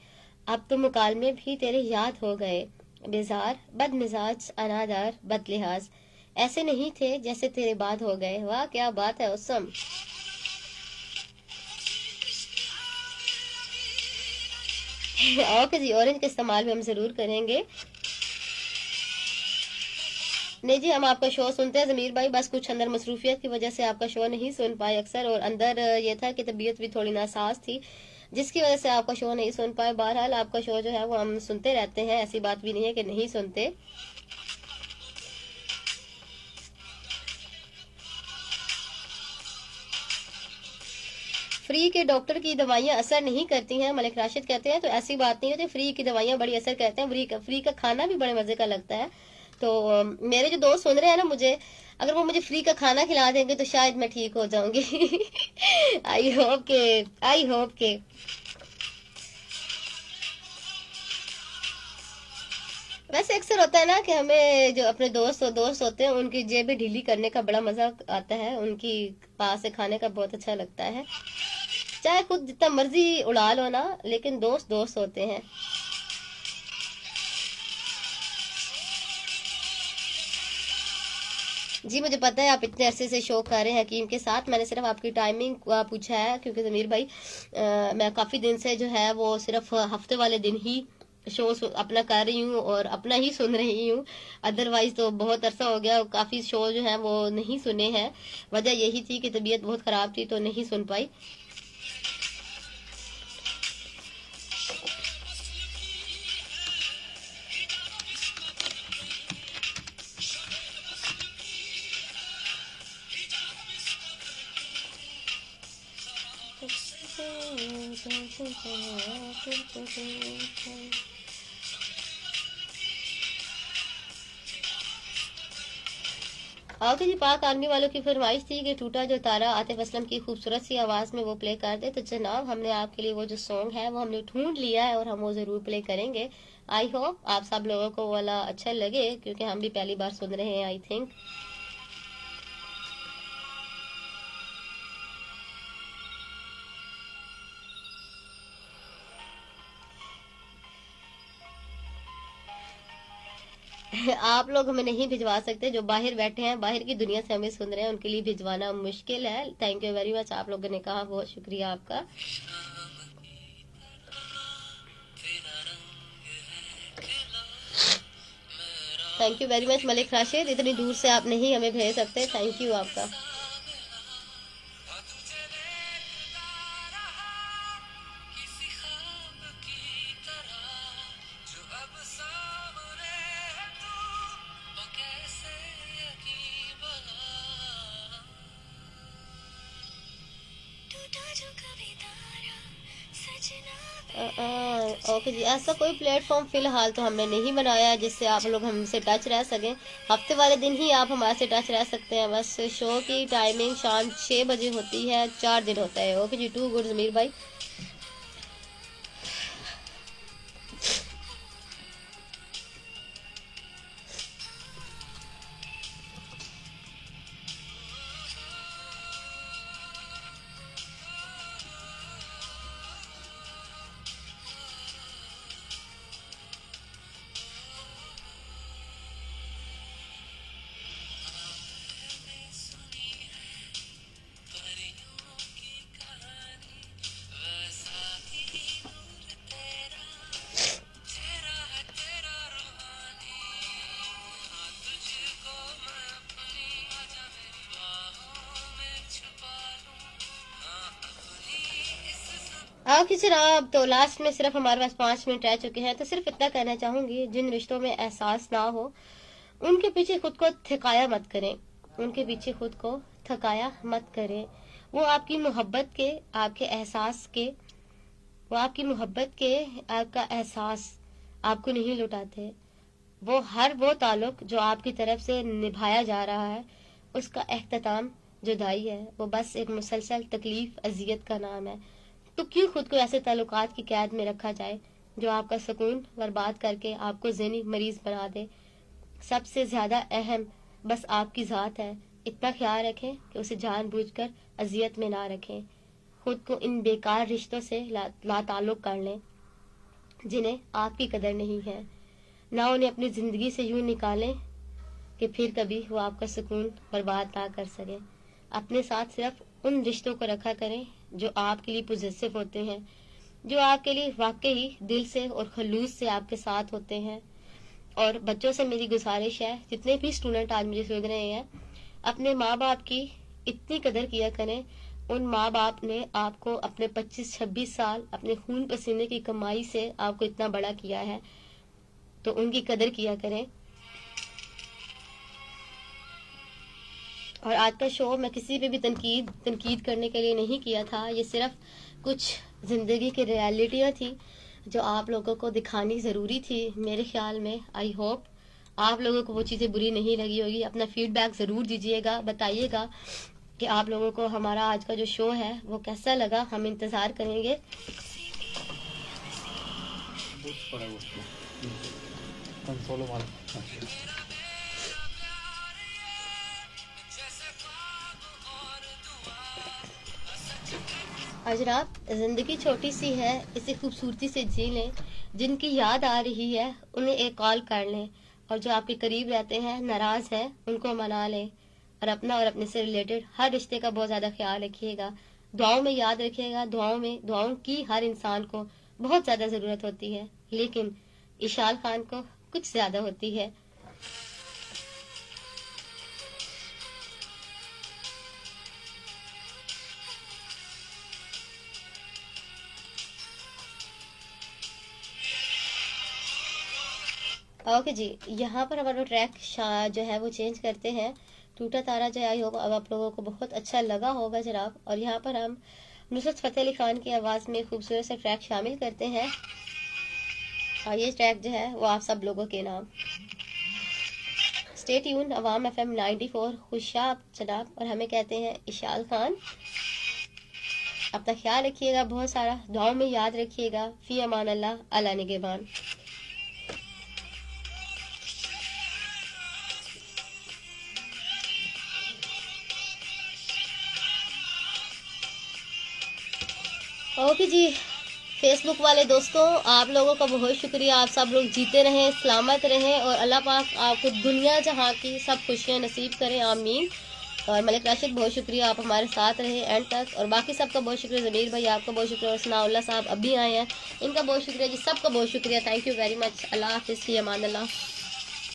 अब तो मुकालमे भी तेरे याद हो गए, बेजार बदमिजाज अनादार बदलिहाज, ऐसे नहीं थे जैसे तेरे बाद हो गए। वाह क्या बात है औसम। ओके जी, ऑरेंज का इस्तेमाल भी हम जरूर करेंगे। नहीं जी, हम आपका शो सुनते हैं जमीर भाई, बस कुछ अंदर मसरूफियत की वजह से आपका शो नहीं सुन पाए अक्सर, और अंदर ये था कि तबीयत भी थोड़ी नासाज थी जिसकी वजह से आपका शो नहीं सुन पाए। बहरहाल आपका शो जो है वो हम सुनते रहते हैं, ऐसी बात भी नहीं है कि नहीं सुनते। फ्री के डॉक्टर की दवाइयाँ असर नहीं करती हैं, मलिक राशिद कहते हैं, तो ऐसी बात नहीं होती, फ्री की दवाइयाँ बड़ी असर करते हैं। फ्री का खाना भी बड़े मजे का लगता है। तो मेरे जो दोस्त सुन रहे हैं ना मुझे, अगर वो मुझे फ्री का खाना खिला देंगे तो शायद मैं ठीक हो जाऊंगी। आई होप के वैसे अक्सर होता है ना कि हमें जो अपने दोस्त होते हैं उनकी जेबें ढीली करने का बड़ा मजा आता है, उनकी पास से खाने का बहुत अच्छा लगता है। चाहे खुद जितना मर्जी उड़ा लो ना, लेकिन दोस्त दोस्त होते हैं। जी मुझे पता है आप इतने अरसे से शो कर रहे हैं हकीम के साथ, मैंने सिर्फ आपकी टाइमिंग पूछा है क्योंकि जमीर भाई मैं काफ़ी दिन से जो है वो सिर्फ हफ्ते वाले दिन ही शो अपना कर रही हूँ और अपना ही सुन रही हूँ। अदरवाइज तो बहुत अरसा हो गया, काफ़ी शो जो है वो नहीं सुने हैं। वजह यही थी कि तबीयत बहुत ख़राब थी तो नहीं सुन पाई। ओके जी, पाक आर्मी वालों की फरमाइश थी कि टूटा जो तारा आतिफ असलम की खूबसूरत सी आवाज़ में वो प्ले कर दे, तो जनाब हमने आपके लिए वो जो सॉन्ग है वो हमने ढूंढ लिया है और हम वो ज़रूर प्ले करेंगे। आई होप आप सब लोगों को वाला अच्छा लगे क्योंकि हम भी पहली बार सुन रहे हैं आई थिंक। आप लोग हमें नहीं भिजवा सकते, जो बाहर बैठे हैं बाहर की दुनिया से हमें सुन रहे हैं उनके लिए भिजवाना मुश्किल है। थैंक यू वेरी मच, आप लोगों ने कहा, बहुत शुक्रिया आपका। Thank you very much Malik Rashid, इतनी दूर से आप नहीं हमें भेज सकते, थैंक यू आपका। ओके जी, ऐसा कोई प्लेटफॉर्म फिलहाल तो हमने नहीं बनाया जिससे आप लोग हमसे टच रह सकें। हफ्ते वाले दिन ही आप हमारे से टच रह सकते हैं। बस शो की टाइमिंग शाम 6 बजे होती है, 4 दिन होता है। ओके जी, टू गुड जमीर भाई। ओके जनाब, तो लास्ट में सिर्फ हमारे पास 5 मिनट रह चुके हैं, तो सिर्फ इतना कहना चाहूंगी, जिन रिश्तों में एहसास ना हो उनके पीछे खुद को थकाया मत करें। उनके पीछे खुद को थकाया मत करें। वो आपकी मोहब्बत के, आपके एहसास के, वो आपकी मोहब्बत के, आपका एहसास आपको नहीं लुटाते। वो ताल्लुक जो आपकी तरफ से निभाया जा रहा है, उसका एख्तिताम जुदाई है। वो बस एक मुसलसल तकलीफ, अजियत का नाम है। तो क्यों खुद को ऐसे ताल्लुकात की कैद में रखा जाए जो आपका सुकून बर्बाद करके आपको ज़हनी मरीज बना दे। सबसे ज़्यादा अहम बस आपकी ज़ात है। इतना ख्याल रखें कि उसे जानबूझकर अजियत में ना रखें। खुद को इन बेकार रिश्तों से लाताल्लुक कर लें जिन्हें आपकी कदर नहीं है। ना उन्हें अपनी ज़िंदगी से यूं निकालें कि फिर कभी वो आपका सुकून बर्बाद ना कर सके। अपने साथ सिर्फ उन रिश्तों को रखा करें जो आपके लिए पॉजिटिव होते हैं, जो आपके लिए वाकई दिल से और खलूस से आपके साथ होते हैं। और बच्चों से मेरी गुजारिश है, जितने भी स्टूडेंट आज मुझे सुन रहे हैं, अपने माँ बाप की इतनी कदर किया करें। उन माँ बाप ने आपको अपने 25-26 साल अपने खून पसीने की कमाई से आपको इतना बड़ा किया है, तो उनकी कदर किया करें। और आज का शो मैं किसी पे भी तनकीद करने के लिए नहीं किया था। ये सिर्फ कुछ ज़िंदगी की रियलिटियाँ थी जो आप लोगों को दिखानी ज़रूरी थी मेरे ख्याल में। आई होप आप लोगों को वो चीज़ें बुरी नहीं लगी होगी। अपना फीडबैक ज़रूर दीजिएगा, बताइएगा कि आप लोगों को हमारा आज का जो शो है वो कैसा लगा। हम इंतज़ार करेंगे। जनाब, ज़िंदगी छोटी सी है, इसे खूबसूरती से जी लें। जिनकी याद आ रही है उन्हें एक कॉल कर लें, और जो आपके करीब रहते हैं, नाराज़ हैं, उनको मना लें। और अपना और अपने से रिलेटेड हर रिश्ते का बहुत ज़्यादा ख्याल रखिएगा। दुआओं में याद रखिएगा। दुआओं की हर इंसान को बहुत ज़्यादा ज़रूरत होती है, लेकिन इशाल खान को कुछ ज़्यादा होती है। ओके जी, यहाँ पर हमारा ट्रैक जो है वो चेंज करते हैं। टूटा तारा जो आई होप अब आप लोगों को बहुत अच्छा लगा होगा जनाब। और यहाँ पर हम नुसरत फ़तेह अली खान की आवाज़ में खूबसूरत से ट्रैक शामिल करते हैं, और ये ट्रैक जो है वो आप सब लोगों के नाम। स्टे ट्यून अवाम FM 94 खुशाब जनाब, और हमें कहते हैं इशाल खान। अपना ख्याल रखिएगा, बहुत सारा दुआओं में याद रखिएगा। फ़ी अमान अल्लाह, अला निगहबान। ओके जी, फेसबुक वाले दोस्तों, आप लोगों का बहुत शुक्रिया। आप सब लोग जीते रहें, सलामत रहें, और अल्लाह पाक आपको दुनिया जहाँ की सब खुशियाँ नसीब करें, आमीन। और मलिक राशिद, बहुत शुक्रिया, आप हमारे साथ रहे एंड तक। और बाकी सबका बहुत शुक्रिया। ज़मीर भाई आपका बहुत शुक्रिया, और सनाउल्लाह साहब अभी आए हैं, इनका बहुत शुक्रिया जी, सबका बहुत शुक्रिया। Thank you very much. Allah हाफिज़, अमान अल्लाह।